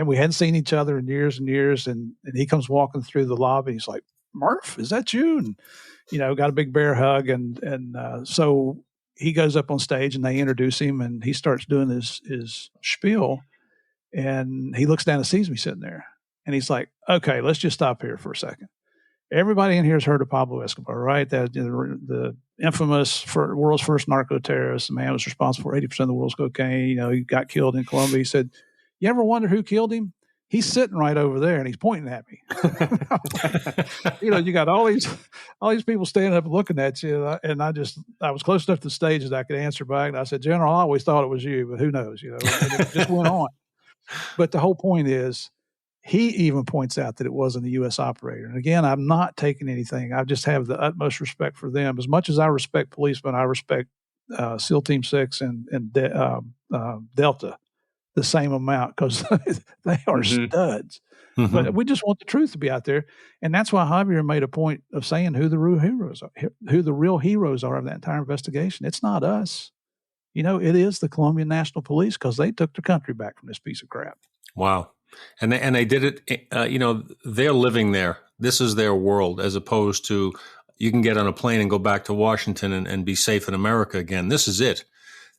we hadn't seen each other in years and years. And he comes walking through the lobby. He's like, Murph, is that you? And, got a big bear hug. And so he goes up on stage and they introduce him and he starts doing his spiel. And he looks down and sees me sitting there. And he's like, okay, let's just stop here for a second. Everybody in here has heard of Pablo Escobar, right? That the infamous world's first narco-terrorist. The man was responsible for 80% of the world's cocaine. He got killed in Colombia. He said, you ever wonder who killed him? He's sitting right over there and he's pointing at me. You got all these people standing up and looking at you. And I was close enough to the stage that I could answer back. And I said, General, I always thought it was you, but who knows? And it just went on. But the whole point is, he even points out that it wasn't a U.S. operator. And again, I'm not taking anything. I just have the utmost respect for them. As much as I respect policemen, I respect SEAL Team 6 and Delta the same amount because they are studs. Mm-hmm. But we just want the truth to be out there. And that's why Javier made a point of saying who the real heroes are of that entire investigation. It's not us. It is the Colombian National Police because they took the country back from this piece of crap. Wow. And they did it, they're living there. This is their world, as opposed to you can get on a plane and go back to Washington and be safe in America again. This is it.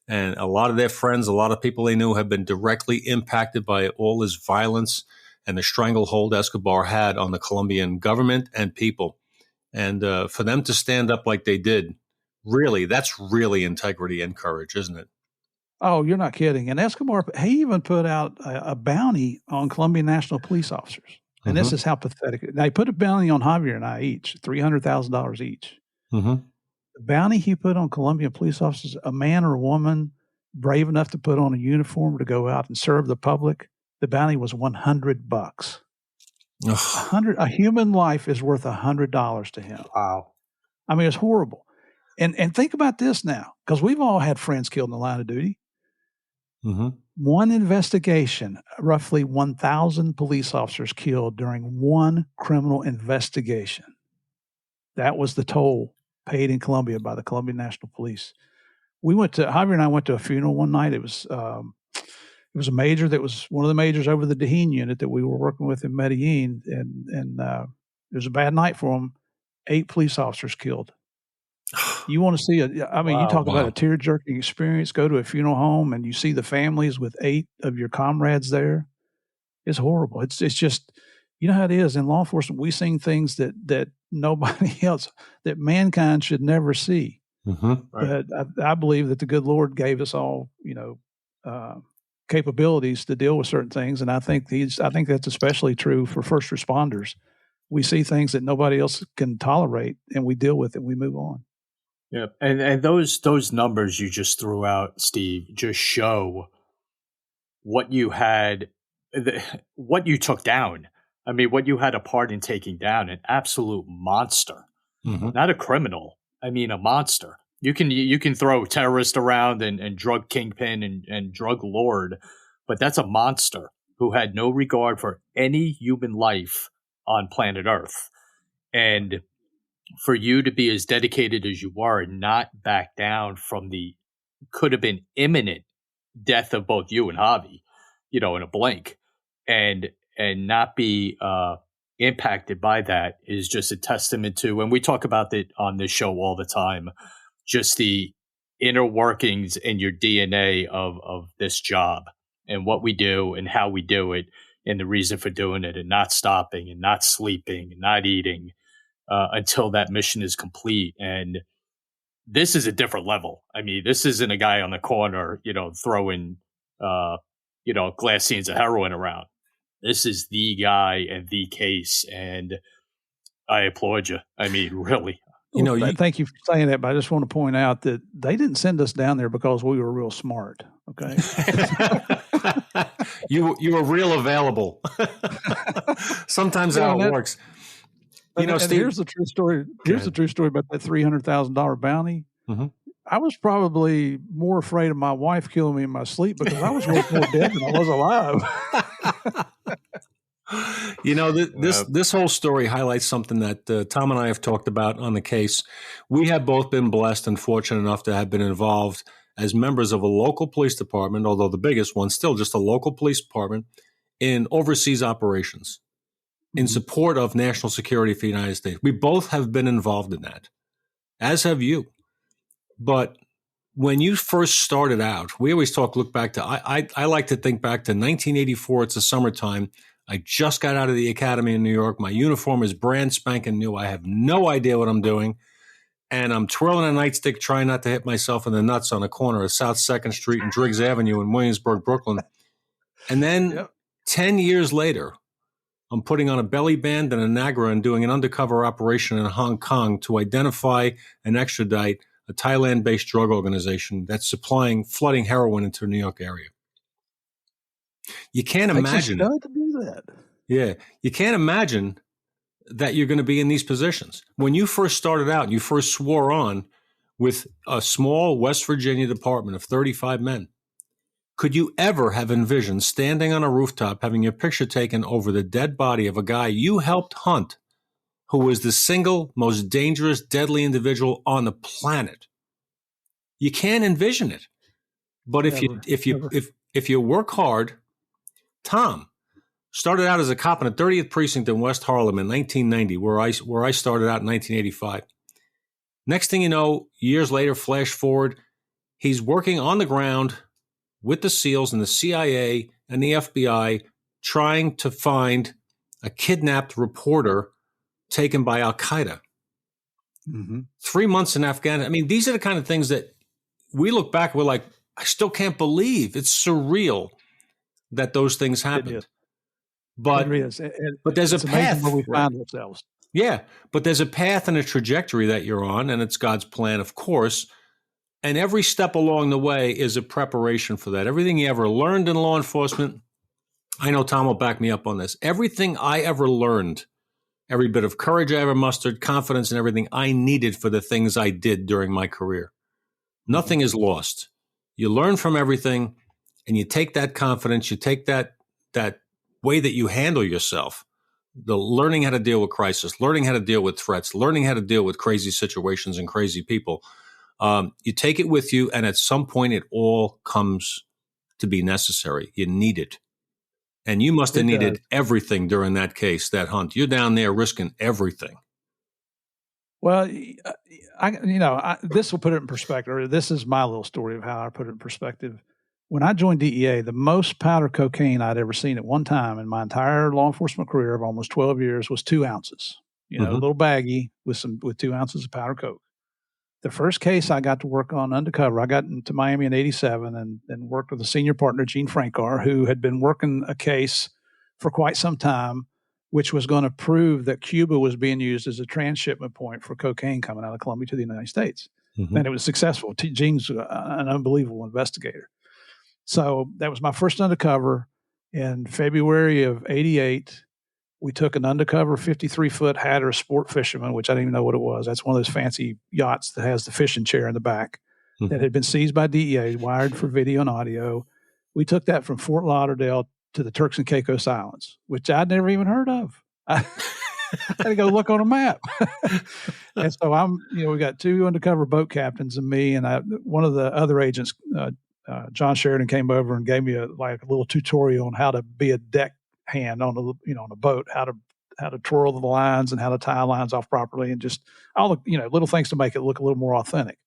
And a lot of their friends, a lot of people they knew have been directly impacted by all this violence and the stranglehold Escobar had on the Colombian government and people. And for them to stand up like they did, really, that's really integrity and courage, isn't it? Oh, you're not kidding. And Escobar, he even put out a bounty on Colombian National Police officers. And this is how pathetic. Now, he put a bounty on Javier and I each, $300,000 each. Mm-hmm. The bounty he put on Colombian police officers, a man or a woman brave enough to put on a uniform to go out and serve the public, the bounty was $100. A human life is worth $100 to him. Wow. I mean, it's horrible. And think about this now, because we've all had friends killed in the line of duty. Mm-hmm. One investigation, roughly 1,000 police officers killed during one criminal investigation. That was the toll paid in Colombia by the Colombian National Police. Javier and I went to a funeral one night. It was a major that was one of the majors over the Dahin unit that we were working with in Medellin. And it was a bad night for them. 8 police officers killed. You want to see you talk about a tear-jerking experience, go to a funeral home and you see the families with 8 of your comrades there. It's horrible. It's just, how it is in law enforcement. We see things that nobody else, that mankind should never see. Mm-hmm. Right. But I believe that the good Lord gave us all, capabilities to deal with certain things. And I think that's especially true for first responders. We see things that nobody else can tolerate and we deal with it and we move on. Yeah, and those numbers you just threw out, Steve, just show what you had, what you took down. I mean, what you had a part in taking down, an absolute monster, not a criminal. I mean, a monster. You can throw terrorist around and drug kingpin and drug lord, but that's a monster who had no regard for any human life on planet Earth. And for you to be as dedicated as you are and not back down from the could have been imminent death of both you and Javi, in a blink, and not be impacted by that is just a testament to, and we talk about it on this show all the time, just the inner workings and your DNA of this job and what we do and how we do it and the reason for doing it and not stopping and not sleeping and not eating until that mission is complete. And this is a different level. I mean, this isn't a guy on the corner, throwing, glass scenes of heroin around. This is the guy and the case. And I applaud you. I mean, really. Thank you for saying that, but I just want to point out that they didn't send us down there because we were real smart. Okay. You were real available. Sometimes how it works. Steve, here's the true story. Here's the true story about that $300,000 bounty. Mm-hmm. I was probably more afraid of my wife killing me in my sleep because I was worth more dead than I was alive. This whole story highlights something that Tom and I have talked about on the case. We have both been blessed and fortunate enough to have been involved as members of a local police department, although the biggest one, still just a local police department, in overseas operations in support of national security for the United States. We both have been involved in that, as have you. But when you first started out, we always look back to, I like to think back to 1984. It's the summertime. I just got out of the academy in New York. My uniform is brand spanking new. I have no idea what I'm doing. And I'm twirling a nightstick, trying not to hit myself in the nuts on a corner of South 2nd Street and Driggs Avenue in Williamsburg, Brooklyn. And then 10 years later, I'm putting on a belly band and a Nagra and doing an undercover operation in Hong Kong to identify and extradite a Thailand-based drug organization that's flooding heroin into the New York area. You can't imagine it. To do that. Yeah, you can't imagine that you're going to be in these positions. When you first started out and you first swore on with a small West Virginia department of 35 men, could you ever have envisioned standing on a rooftop having your picture taken over the dead body of a guy you helped hunt, who was the single most dangerous, deadly individual on the planet? You can't envision it. But if you work hard, Tom started out as a cop in the 30th precinct in West Harlem in 1990, where I started out in 1985. Next thing you know, years later, flash forward, he's working on the ground with the SEALs and the CIA and the FBI, trying to find a kidnapped reporter taken by Al-Qaeda. 3 months in Afghanistan. I mean, these are the kind of things that we look back, we're like, I still can't believe. It's surreal that those things happened. But there's a path where we find ourselves. Yeah, but there's a path and a trajectory that you're on, and it's God's plan, of course. And every step along the way is a preparation for that. Everything you ever learned in law enforcement, I know Tom will back me up on this. Everything I ever learned, every bit of courage I ever mustered, confidence, and everything I needed for the things I did during my career. Nothing is lost. You learn from everything, and you take that confidence, you take that way that you handle yourself, the learning how to deal with crisis, learning how to deal with threats, learning how to deal with crazy situations and crazy people. You take it with you, and at some point it all comes to be necessary. You need it. And you must have needed everything during that case, that hunt. You're down there risking everything. Well, this will put it in perspective. This is my little story of how I put it in perspective. When I joined DEA, the most powder cocaine I'd ever seen at one time in my entire law enforcement career of almost 12 years was 2 ounces. A little baggie with 2 ounces of powder coke. The first case I got to work on undercover, I got into Miami in 87 and worked with a senior partner, Gene Frankar, who had been working a case for quite some time, which was going to prove that Cuba was being used as a transshipment point for cocaine coming out of Colombia to the United States. And it was successful. Gene's an unbelievable investigator. So that was my first undercover. In February of 88, we took an undercover 53-foot Hatteras sport fisherman, which I didn't even know what it was. That's one of those fancy yachts that has the fishing chair in the back that had been seized by DEA, wired for video and audio. We took that from Fort Lauderdale to the Turks and Caicos Islands, which I'd never even heard of. I had to go look on a map. And so we got two undercover boat captains and me, and one of the other agents, John Sheridan, came over and gave me a little tutorial on how to be a deck hand on a boat, how to twirl the lines and how to tie lines off properly, and just all the little things to make it look a little more authentic.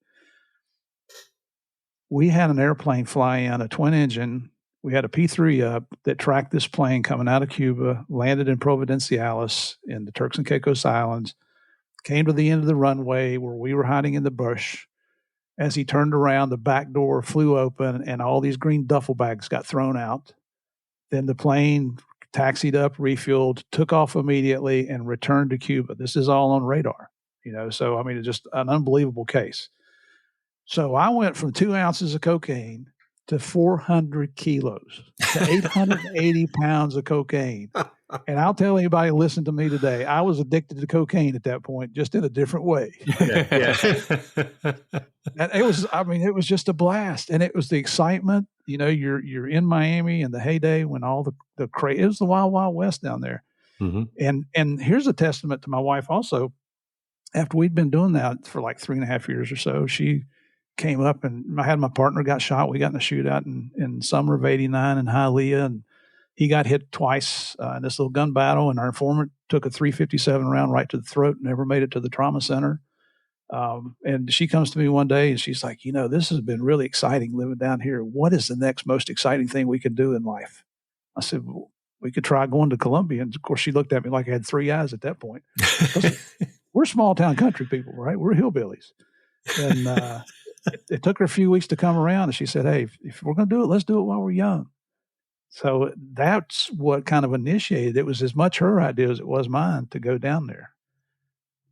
We had an airplane fly in, a twin engine. We had a P-3 up that tracked this plane coming out of Cuba, landed in Providenciales in the Turks and Caicos Islands, came to the end of the runway where we were hiding in the bush. As he turned around, the back door flew open and all these green duffel bags got thrown out. Then the plane taxied up, refueled, took off immediately, and returned to Cuba. This is all on radar, so it's just an unbelievable case. So I went from 2 ounces of cocaine to 400 kilos to 880 pounds of cocaine. And I'll tell anybody listen to me today, I was addicted to cocaine at that point, just in a different way. Yeah. And it was just a blast. And it was the excitement, you're in Miami in the heyday when all the crazy, it was the wild, wild west down there. Mm-hmm. And here's a testament to my wife also. After we'd been doing that for like 3.5 years or so, she came up and I had my partner got shot. We got in a shootout in summer of '89 in Hialeah, and he got hit twice in this little gun battle. And our informant took a .357 round right to the throat, never made it to the trauma center. And she comes to me one day and she's like, this has been really exciting living down here. What is the next most exciting thing we can do in life? I said, well, we could try going to Colombia. And of course, she looked at me like I had three eyes at that point. We're small town country people, right? We're hillbillies. And it took her a few weeks to come around, and she said, hey, if we're going to do it, let's do it while we're young. So that's what kind of initiated. It was as much her idea as it was mine to go down there.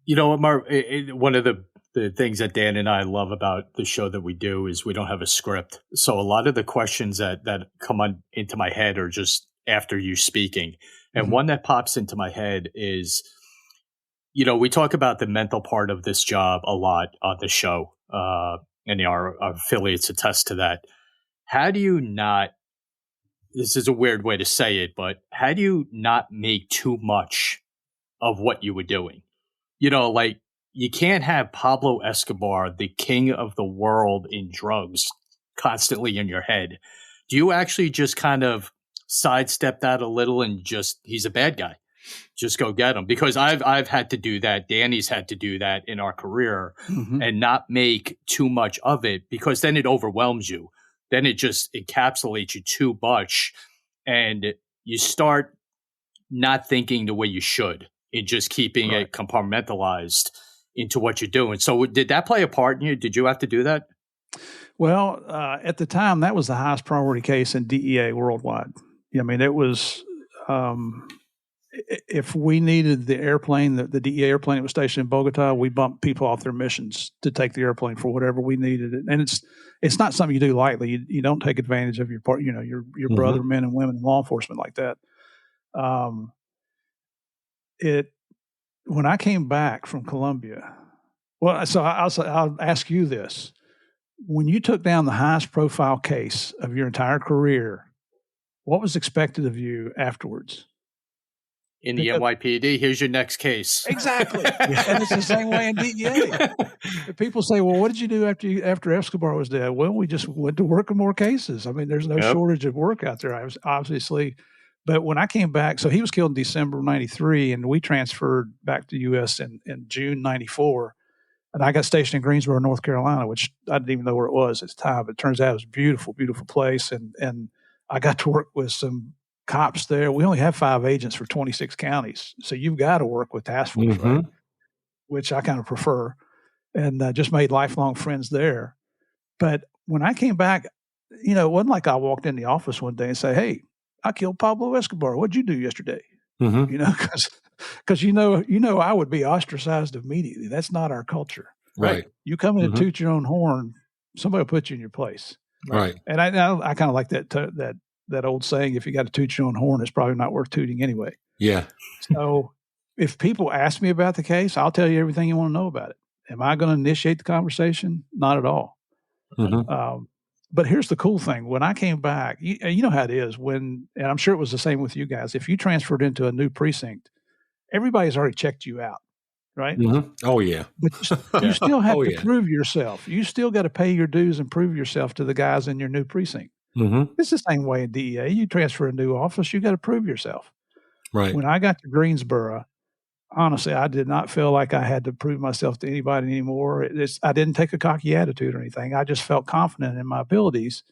You know what, Mark, one of the things that Dan and I love about the show that we do is we don't have a script. So a lot of the questions that come into my head are just after you speaking. And mm-hmm. one that pops into my head is, we talk about the mental part of this job a lot on the show. And our affiliates attest to that. How do you not, this is a weird way to say it, but how do you not make too much of what you were doing? You can't have Pablo Escobar, the king of the world in drugs, constantly in your head. Do you actually just kind of sidestep that a little and he's a bad guy? Just go get him, because I've had to do that. Danny's had to do that in our career, mm-hmm. and not make too much of it, because then it overwhelms you. Then it just encapsulates you too much, and you start not thinking the way you should and just keeping it compartmentalized into what you're doing. So did that play a part in you? Did you have to do that? Well, at the time, that was the highest priority case in DEA worldwide. It was if we needed the airplane, the DEA airplane that was stationed in Bogota, we bumped people off their missions to take the airplane for whatever we needed. And it's not something you do lightly. You don't take advantage of your part, your mm-hmm. brother, men and women in law enforcement like that. When I came back from Colombia, so I'll ask you this. When you took down the highest profile case of your entire career, what was expected of you afterwards? In the NYPD, here's your next case. Exactly. And it's the same way in DEA. People say, well, what did you do after Escobar was dead? Well, we just went to work on more cases. There's no shortage of work out there, obviously. But when I came back, so he was killed in December of 93, and we transferred back to the U.S. in June 94. And I got stationed in Greensboro, North Carolina, which I didn't even know where it was at the time. But it turns out it was a beautiful, beautiful place. And I got to work with some cops there. We only have 5 agents for 26 counties. So you've got to work with task force, mm-hmm. right? Which I kind of prefer. And just made lifelong friends there. But when I came back, it wasn't like I walked in the office one day and say, hey, I killed Pablo Escobar. What'd you do yesterday? Mm-hmm. Because I would be ostracized immediately. That's not our culture. Right. You come in mm-hmm. and toot your own horn, somebody will put you in your place. Right. And I kind of like that old saying, if you got to toot your own horn, it's probably not worth tooting anyway. Yeah. So if people ask me about the case, I'll tell you everything you want to know about it. Am I going to initiate the conversation? Not at all. Mm-hmm. But here's the cool thing. When I came back, you know how it is and I'm sure it was the same with you guys. If you transferred into a new precinct everybody's already checked you out, right? Mm-hmm. Oh, yeah. But you still have Oh, to yeah. prove yourself. You still got to pay your dues and prove yourself to the guys in your new precinct. Mm-hmm. It's the same way in DEA. You transfer a new office, you got to prove yourself. Right. When I got to Greensboro, honestly, I did not feel like I had to prove myself to anybody anymore. I didn't take a cocky attitude or anything. I just felt confident in my abilities.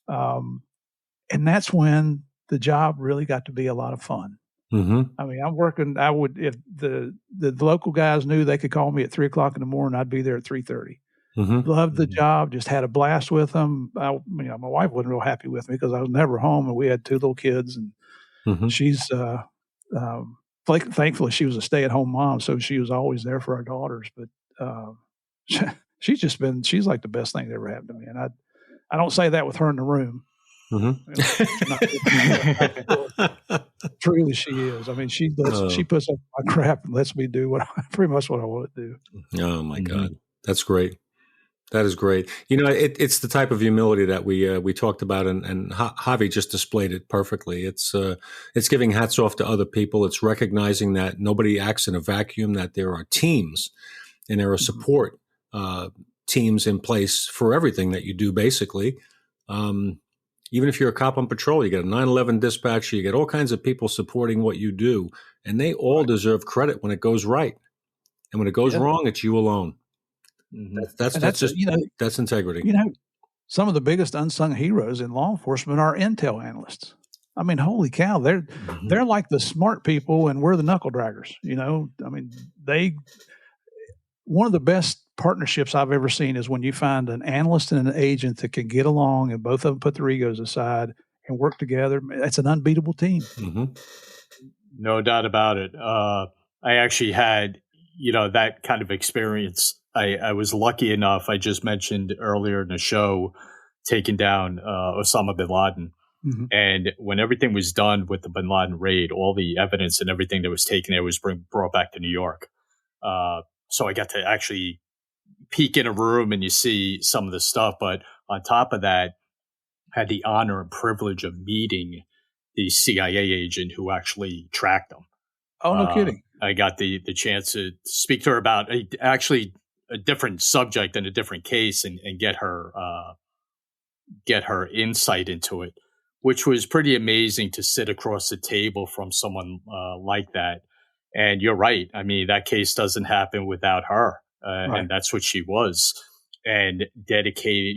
And that's when the job really got to be a lot of fun. Mm-hmm. I mean, if the local guys knew they could call me at 3:00 in the morning, I'd be there at 3:30. Mm-hmm. Loved the job, just had a blast with them. My wife wasn't real happy with me because I was never home, and we had 2 little kids, and Mm-hmm. she's thankfully she was a stay-at-home mom, so she was always there for our daughters. But she's like the best thing that ever happened to me, and I don't say that with her in the room. Mm-hmm. Truly, she is. I mean, she puts up my crap and lets me do pretty much what I want to do. Oh my God, that's great. That is great. It's the type of humility that we talked about, and Javi just displayed it perfectly. It's giving hats off to other people. It's recognizing that nobody acts in a vacuum. That there are teams, and there are support teams in place for everything that you do. Basically, even if you're a cop on patrol, you get a 911 dispatcher. You get all kinds of people supporting what you do, and they all deserve credit when it goes right, and when it goes wrong, it's you alone. Mm-hmm. That's integrity. Some of the biggest unsung heroes in law enforcement are intel analysts. I mean, holy cow, they're like the smart people, and we're the knuckle draggers. I mean, one of the best partnerships I've ever seen is when you find an analyst and an agent that can get along, and both of them put their egos aside and work together. It's an unbeatable team. Mm-hmm. No doubt about it. I actually had, that kind of experience. I was lucky enough, I just mentioned earlier in the show, taking down Osama bin Laden. Mm-hmm. And when everything was done with the bin Laden raid, all the evidence and everything that was taken there was brought back to New York. So I got to actually peek in a room and you see some of the stuff. But on top of that, had the honor and privilege of meeting the CIA agent who actually tracked them. Oh, no kidding. I got the chance to speak to her about a different subject and a different case and get her insight into it, which was pretty amazing to sit across the table from someone like that. And you're right. I mean, that case doesn't happen without her. Right. And that's what she was. And dedicated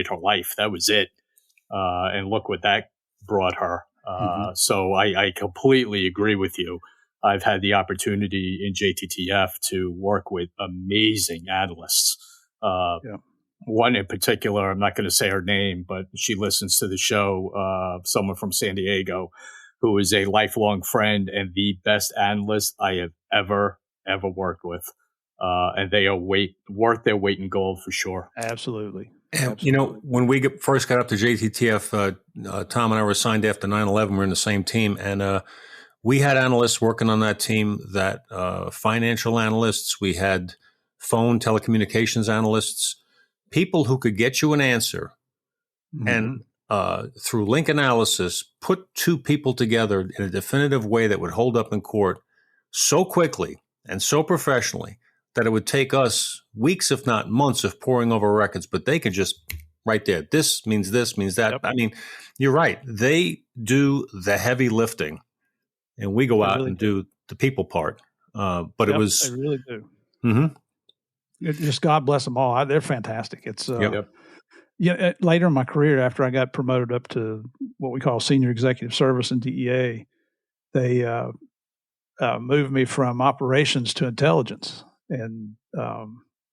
her life. That was it. And look what that brought her. So I completely agree with you. I've had the opportunity in JTTF to work with amazing analysts. One in particular, I'm not going to say her name, but she listens to the show, someone from San Diego, who is a lifelong friend and the best analyst I have ever worked with. And they are worth their weight in gold for sure. Absolutely. When we first got up to JTTF, Tom and I were assigned after 9/11. We're in the same team, and we had analysts working on that team, that financial analysts. We had phone telecommunications analysts, people who could get you an answer and through link analysis, put 2 people together in a definitive way that would hold up in court so quickly and so professionally that it would take us weeks, if not months, of poring over records. But they could just right there. This means that. Yep. I mean, you're right. They do the heavy lifting. And we go out and do the people part. But they they really do. Mm-hmm. Just God bless them all. They're fantastic. It's later in my career, after I got promoted up to what we call senior executive service in DEA, they moved me from operations to intelligence. And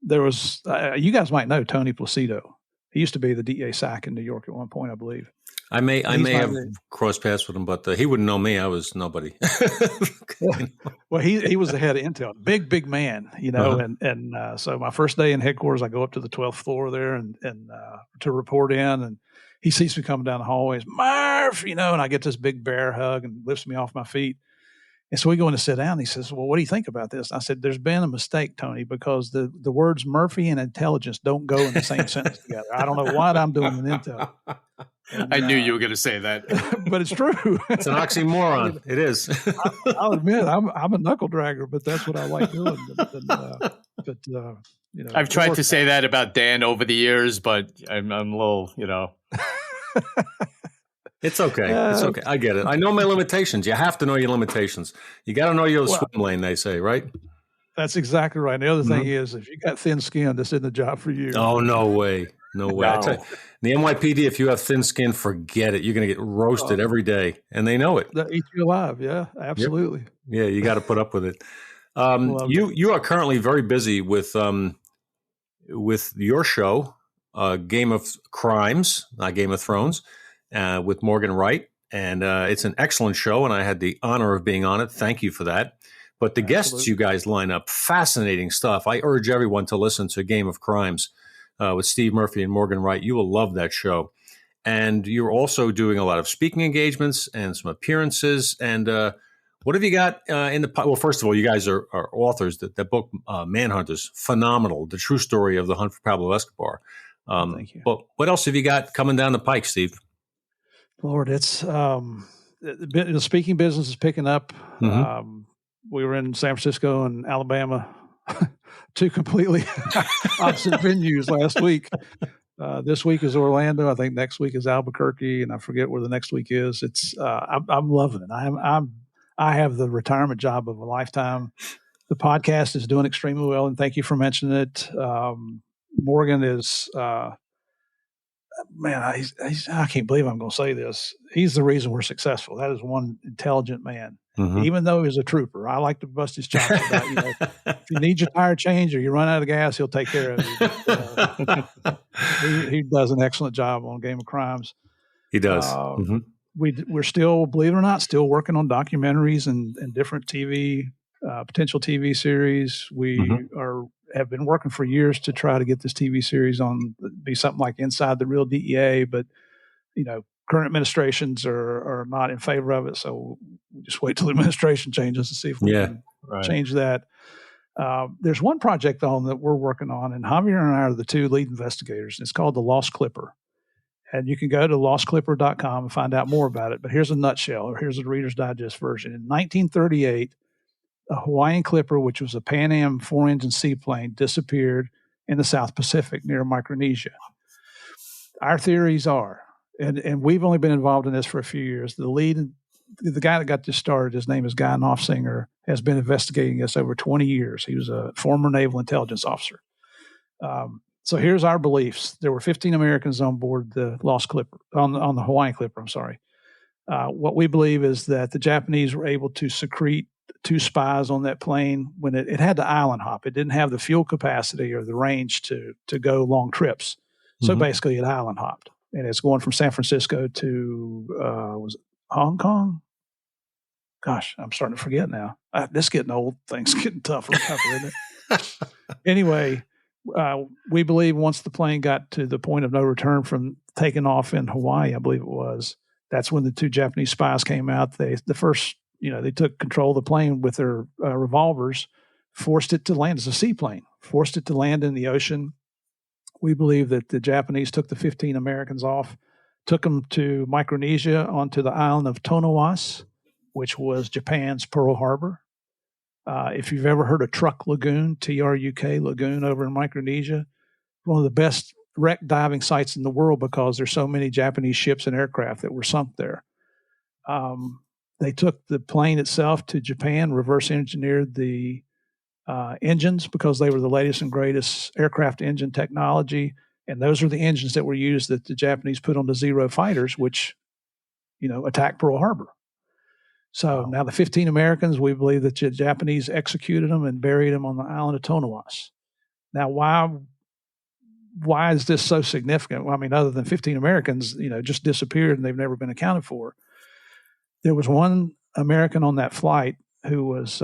there was you guys might know Tony Placido. He used to be the DEA SAC in New York at one point, I believe. I may have crossed paths with him, but he wouldn't know me. I was nobody. Well, he was the head of intel, big man, and so my first day in headquarters, I go up to the 12th floor there and to report in, and he sees me coming down the hallways, Murph, and I get this big bear hug and lifts me off my feet. And so we go in to sit down. And he says, well, what do you think about this? I said, there's been a mistake, Tony, because the words Murphy and intelligence don't go in the same sentence together. I don't know what I'm doing in intel. And, I knew you were going to say that. but it's true. It's an oxymoron. I mean, it is. I'll admit I'm a knuckle dragger, but that's what I like doing. I've tried to say that about Dan over the years, but I'm a little, It's okay. It's okay. I get it. I know my limitations. You have to know your limitations. You got to know your swim lane, they say, right? That's exactly right. And the other thing is, if you got thin skin, this isn't the job for you. Oh, no way. No way. I tell you, the NYPD, if you have thin skin, forget it. You're going to get roasted every day, and they know it. They'll eat you alive. Yeah, absolutely. Yep. Yeah, you got to put up with it. You are currently very busy with your show, Game of Crimes, not Game of Thrones, with Morgan Wright, and it's an excellent show, and I had the honor of being on it. Thank you for that. But the guests you guys line up, fascinating stuff. I urge everyone to listen to Game of Crimes with Steve Murphy and Morgan Wright. You will love that show. And you're also doing a lot of speaking engagements and some appearances. And what have you got in the – well, first of all, you guys are authors. That book, Manhunters, phenomenal, the true story of the hunt for Pablo Escobar. Thank you. But what else have you got coming down the pike, Steve? Lord, it's the speaking business is picking up. Mm-hmm. We were in San Francisco and Alabama, two completely opposite venues last week. This week is Orlando. I think next week is Albuquerque, and I forget where the next week is. It's I'm loving it. I have the retirement job of a lifetime. The podcast is doing extremely well, and thank you for mentioning it. Morgan is. Man, I can't believe I'm going to say this. He's the reason we're successful. That is one intelligent man. Mm-hmm. Even though he's a trooper, I like to bust his chops about, if you need your tire change or you run out of gas, he'll take care of you. He does an excellent job on Game of Crimes. He does. Mm-hmm. We're still, believe it or not, still working on documentaries and different TV, potential TV series. We have been working for years to try to get this TV series on, be something like Inside the Real DEA, but current administrations are not in favor of it. So we just wait till the administration changes to see if we can change that. There's one project on that we're working on, and Javier and I are the two lead investigators. It's called The Lost Clipper. And you can go to lostclipper.com and find out more about it. But here's a nutshell, or here's a Reader's Digest version. In 1938, a Hawaiian clipper, which was a Pan Am 4-engine seaplane, disappeared in the South Pacific near Micronesia. Our theories are, and we've only been involved in this for a few years, the guy that got this started, his name is Guy Knopfsinger, has been investigating this over 20 years. He was a former naval intelligence officer. So here's our beliefs. There were 15 Americans on board the Lost Clipper, on the Hawaiian Clipper, I'm sorry. What we believe is that the Japanese were able to secrete 2 spies on that plane when it had to island hop. It didn't have the fuel capacity or the range to go long trips. So basically it island hopped. And it's going from San Francisco to, was it Hong Kong? Gosh, I'm starting to forget now. This getting old. Things getting tougher and tougher, isn't it? Anyway, we believe once the plane got to the point of no return from taking off in Hawaii, I believe it was, that's when the 2 Japanese spies came out. They took control of the plane with their revolvers, forced it to land as a seaplane, forced it to land in the ocean. We believe that the Japanese took the 15 Americans off, took them to Micronesia onto the island of Tonowas, which was Japan's Pearl Harbor. If you've ever heard of Truk Lagoon, Truk Lagoon over in Micronesia, one of the best wreck diving sites in the world because there's so many Japanese ships and aircraft that were sunk there. They took the plane itself to Japan, reverse engineered the engines because they were the latest and greatest aircraft engine technology. And those are the engines that were used that the Japanese put on the Zero fighters, which, attacked Pearl Harbor. So now the 15 Americans, we believe that the Japanese executed them and buried them on the island of Tonowas. Now, why is this so significant? Well, I mean, other than 15 Americans, just disappeared and they've never been accounted for. There was one American on that flight who was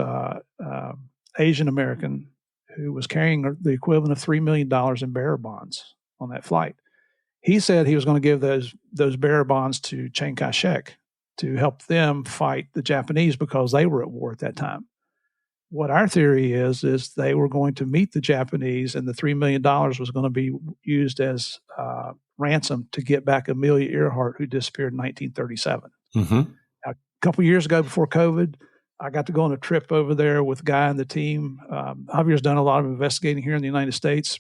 Asian American who was carrying the equivalent of $3 million in bearer bonds on that flight. He said he was going to give those bearer bonds to Chiang Kai-shek to help them fight the Japanese because they were at war at that time. What our theory is they were going to meet the Japanese and the $3 million was going to be used as ransom to get back Amelia Earhart, who disappeared in 1937. Mm-hmm. Now, a couple of years ago, before COVID, I got to go on a trip over there with a guy and the team. Javier's done a lot of investigating here in the United States.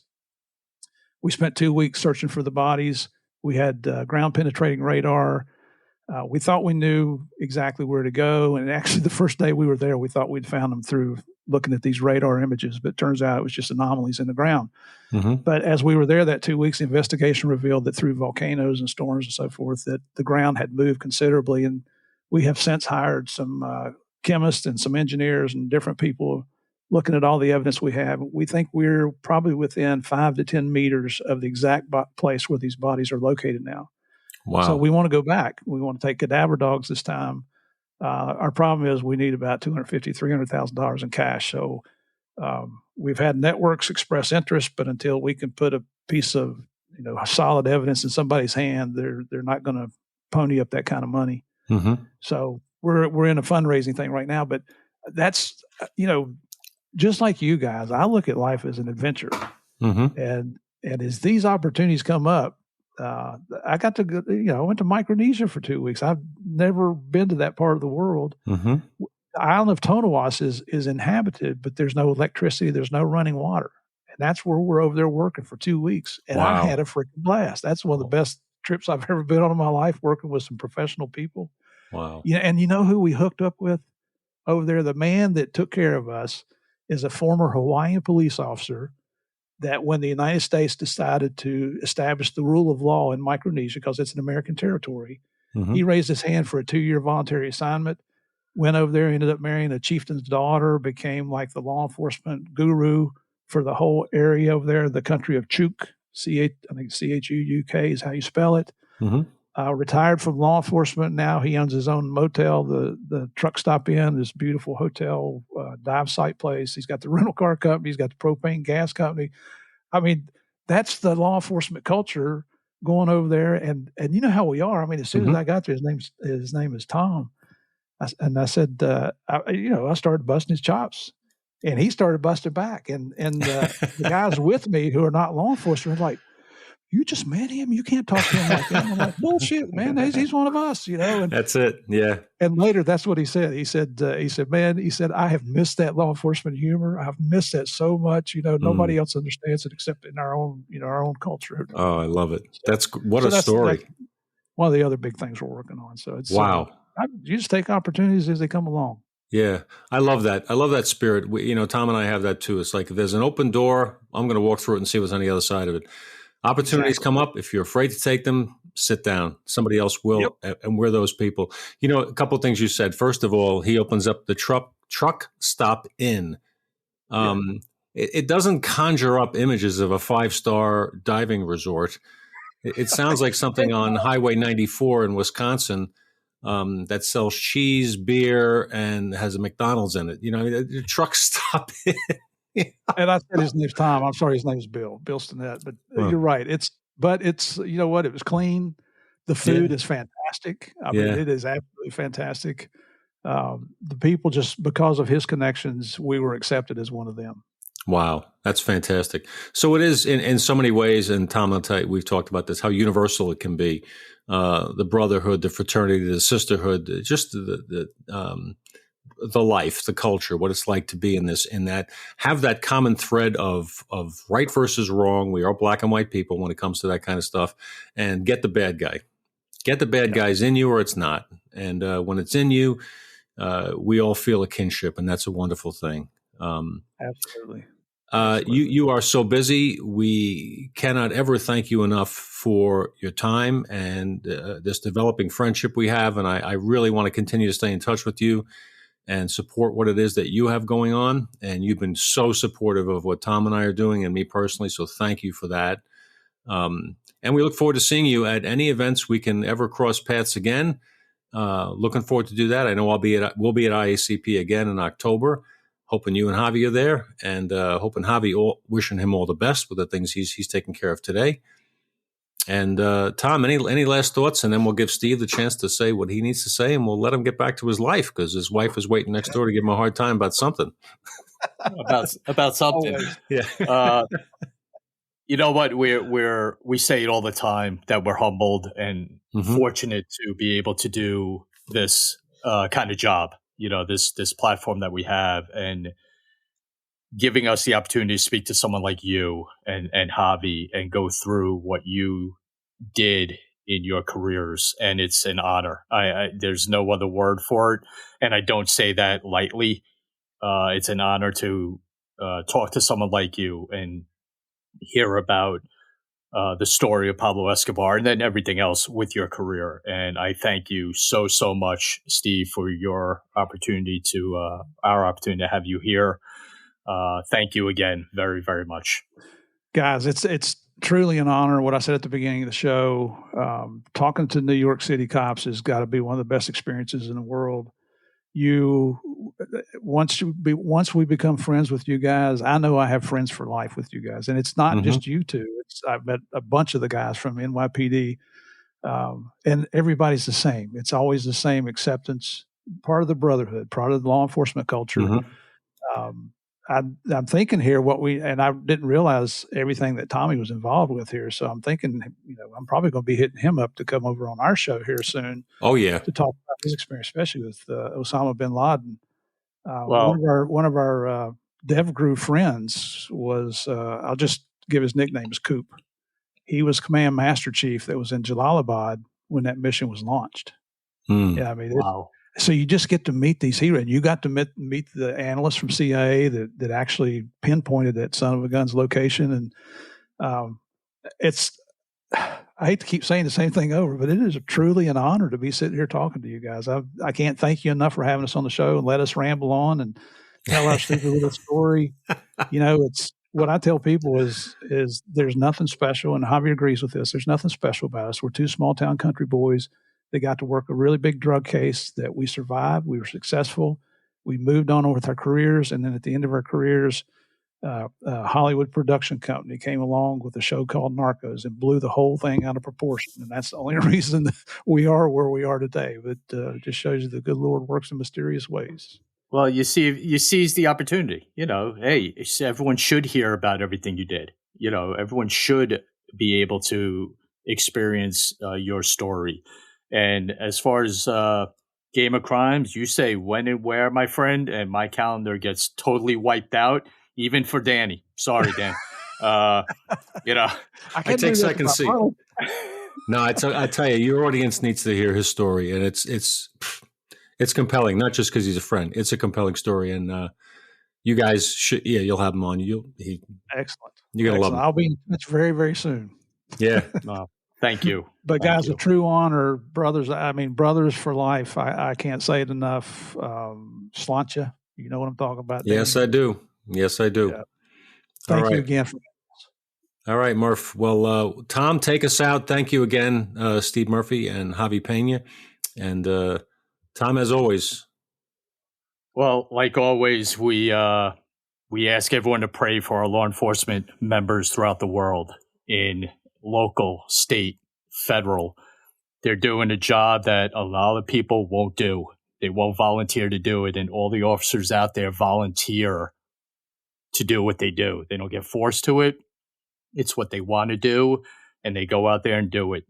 We spent 2 weeks searching for the bodies. We had ground penetrating radar. We thought we knew exactly where to go. And actually, the first day we were there, we thought we'd found them through looking at these radar images, but it turns out it was just anomalies in the ground. Mm-hmm. But as we were there that 2 weeks, the investigation revealed that through volcanoes and storms and so forth, that the ground had moved considerably. And we have since hired some chemists and some engineers and different people looking at all the evidence we have. We think we're probably within 5 to 10 meters of the exact place where these bodies are located now. Wow. So we want to go back. We want to take cadaver dogs this time. Our problem is we need about $250,000, $300,000 in cash. So we've had networks express interest, but until we can put a piece of solid evidence in somebody's hand, they're not going to pony up that kind of money. Mm-hmm. So we're in a fundraising thing right now. But that's just like you guys, I look at life as an adventure, mm-hmm. and as these opportunities come up. I got to go, I went to Micronesia for 2 weeks. I've never been to that part of the world. Mm-hmm. The island of Tonawas is inhabited, but there's no electricity. There's no running water. And that's where we're over there working for 2 weeks. And Wow. I had a freaking blast. That's one of the best trips I've ever been on in my life, working with some professional people. Wow. And you know who we hooked up with over there? The man that took care of us is a former Hawaiian police officer that when the United States decided to establish the rule of law in Micronesia, because it's an American territory, mm-hmm. he raised his hand for a 2-year voluntary assignment, went over there, ended up marrying a chieftain's daughter, became like the law enforcement guru for the whole area over there, the country of Chuk, I think Chuuk is how you spell it. Mm-hmm. Retired from law enforcement. Now he owns his own motel, the Truck Stop Inn, this beautiful hotel, dive site place. He's got the rental car company. He's got the propane gas company. I mean, that's the law enforcement culture going over there. And you know how we are. I mean, as soon mm-hmm. as I got there, his name is Tom. I said, I started busting his chops. And he started busting back. And the guys with me who are not law enforcement are like, you just met him. You can't talk to him like that. I'm like, bullshit, man. He's one of us, And that's it. Yeah. And later, that's what he said. He said, man, I have missed that law enforcement humor. I've missed that so much. Nobody else understands it except in our own culture. Oh, I love it. That's what a that's story. One of the other big things we're working on. So it's wow. You just take opportunities as they come along. Yeah, I love that. I love that spirit. Tom and I have that too. It's like if there's an open door, I'm going to walk through it and see what's on the other side of it. Opportunities come up. If you're afraid to take them, sit down. Somebody else will, and we're those people. A couple of things you said. First of all, he opens up the truck stop inn. It doesn't conjure up images of a 5-star diving resort. It sounds like something on Highway 94 in Wisconsin that sells cheese, beer, and has a McDonald's in it. The truck stop inn. And I said his name's Tom. I'm sorry, his name's Bill Stinnett. But you're right. It's you know what? It was clean. The food is fantastic. I mean, it is absolutely fantastic. The people, just because of his connections, we were accepted as one of them. Wow, that's fantastic. So it is in so many ways, and Tom, I'll tell you, we've talked about this, how universal it can be. The brotherhood, the fraternity, the sisterhood, just the life, the culture, what it's like to be in that, have that common thread of right versus wrong. We are black and white people when it comes to that kind of stuff, and get the bad guy. Get the bad guys in you or it's not. And when it's in you, we all feel a kinship, and that's a wonderful thing. Absolutely. You are so busy. We cannot ever thank you enough for your time and this developing friendship we have. And I really want to continue to stay in touch with you and support what it is that you have going on. And you've been so supportive of what Tom and I are doing and me personally. So thank you for that. And we look forward to seeing you at any events we can ever cross paths again. Looking forward to do that. I know we'll be at IACP again in October. Hoping you and Javi are there, and hoping Javi, wishing him all the best with the things he's taking care of today. And Tom, any last thoughts? And then we'll give Steve the chance to say what he needs to say, and we'll let him get back to his life because his wife is waiting next door to give him a hard time about something. about something. Yeah. You know what? We say it all the time that we're humbled and fortunate to be able to do this kind of job. This platform that we have, and giving us the opportunity to speak to someone like you and Javi and go through what you did in your careers. And it's an honor. There's no other word for it. And I don't say that lightly. It's an honor to talk to someone like you and hear about the story of Pablo Escobar and then everything else with your career. And I thank you so much, Steve, for your opportunity our opportunity to have you here. Thank you again very, very much. Guys, it's truly an honor. What I said at the beginning of the show, talking to New York City cops has got to be one of the best experiences in the world. Once we become friends with you guys, I know I have friends for life with you guys, and it's not just you two. I've met a bunch of the guys from NYPD, and everybody's the same. It's always the same acceptance, part of the brotherhood, part of the law enforcement culture. I'm thinking here and I didn't realize everything that Tommy was involved with here. So I'm thinking, I'm probably going to be hitting him up to come over on our show here soon. Oh yeah, to talk about his experience, especially with Osama bin Laden. One of our DevGru friends was, I'll just give his nickname as Coop. He was Command Master Chief that was in Jalalabad when that mission was launched. Yeah, I mean, wow. So you just get to meet these heroes. And you got to meet the analyst from CIA that actually pinpointed that son of a gun's location. And I hate to keep saying the same thing over, but it is truly an honor to be sitting here talking to you guys. I can't thank you enough for having us on the show and let us ramble on and tell our stupid little story. It's what I tell people is there's nothing special, and Javier agrees with this. There's nothing special about us. We're two small town country boys that got to work a really big drug case that we survived. We were successful. We moved on with our careers, and then at the end of our careers, Hollywood production company came along with a show called Narcos and blew the whole thing out of proportion. And that's the only reason we are where we are today. But it just shows you the good Lord works in mysterious ways. Well, you seize the opportunity. Hey, everyone should hear about everything you did. Everyone should be able to experience your story. And as far as Game of Crimes, you say when and where, my friend, and my calendar gets totally wiped out. Even for Danny. Sorry, Dan. I take second seat. No, I tell you, your audience needs to hear his story, and it's compelling. Not just because he's a friend; it's a compelling story, and you guys should. Yeah, you'll have him on. Excellent. You're gonna love him. I'll be in touch very, very soon. Yeah. Thank you. But guys, a true honor, brothers. I mean, brothers for life. I can't say it enough. Sláinte, you know what I'm talking about? Yes, I do. Yes, I do. Yeah. Thank you again. All right, Murph. Well, Tom, take us out. Thank you again, Steve Murphy and Javi Pena. And Tom, as always. Well, like always, we ask everyone to pray for our law enforcement members throughout the world, in local, state, federal. They're doing a job that a lot of people won't do. They won't volunteer to do it. And all the officers out there volunteer to do what they do. They don't get forced to it. It's what they want to do, and they go out there and do it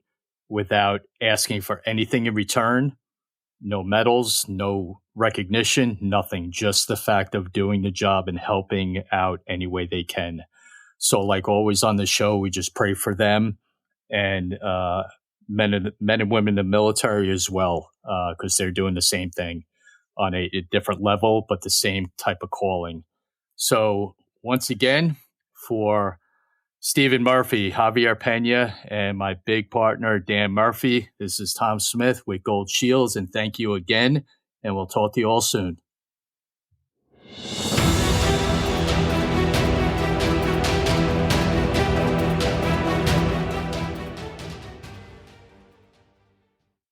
without asking for anything in return. No medals, no recognition, nothing. Just the fact of doing the job and helping out any way they can. So like always on the show, we just pray for them and men and women in the military as well, because they're doing the same thing on a different level, but the same type of calling. So once again, for Stephen Murphy, Javier Pena, and my big partner, Dan Murphy, this is Tom Smith with Gold Shields, and thank you again, and we'll talk to you all soon.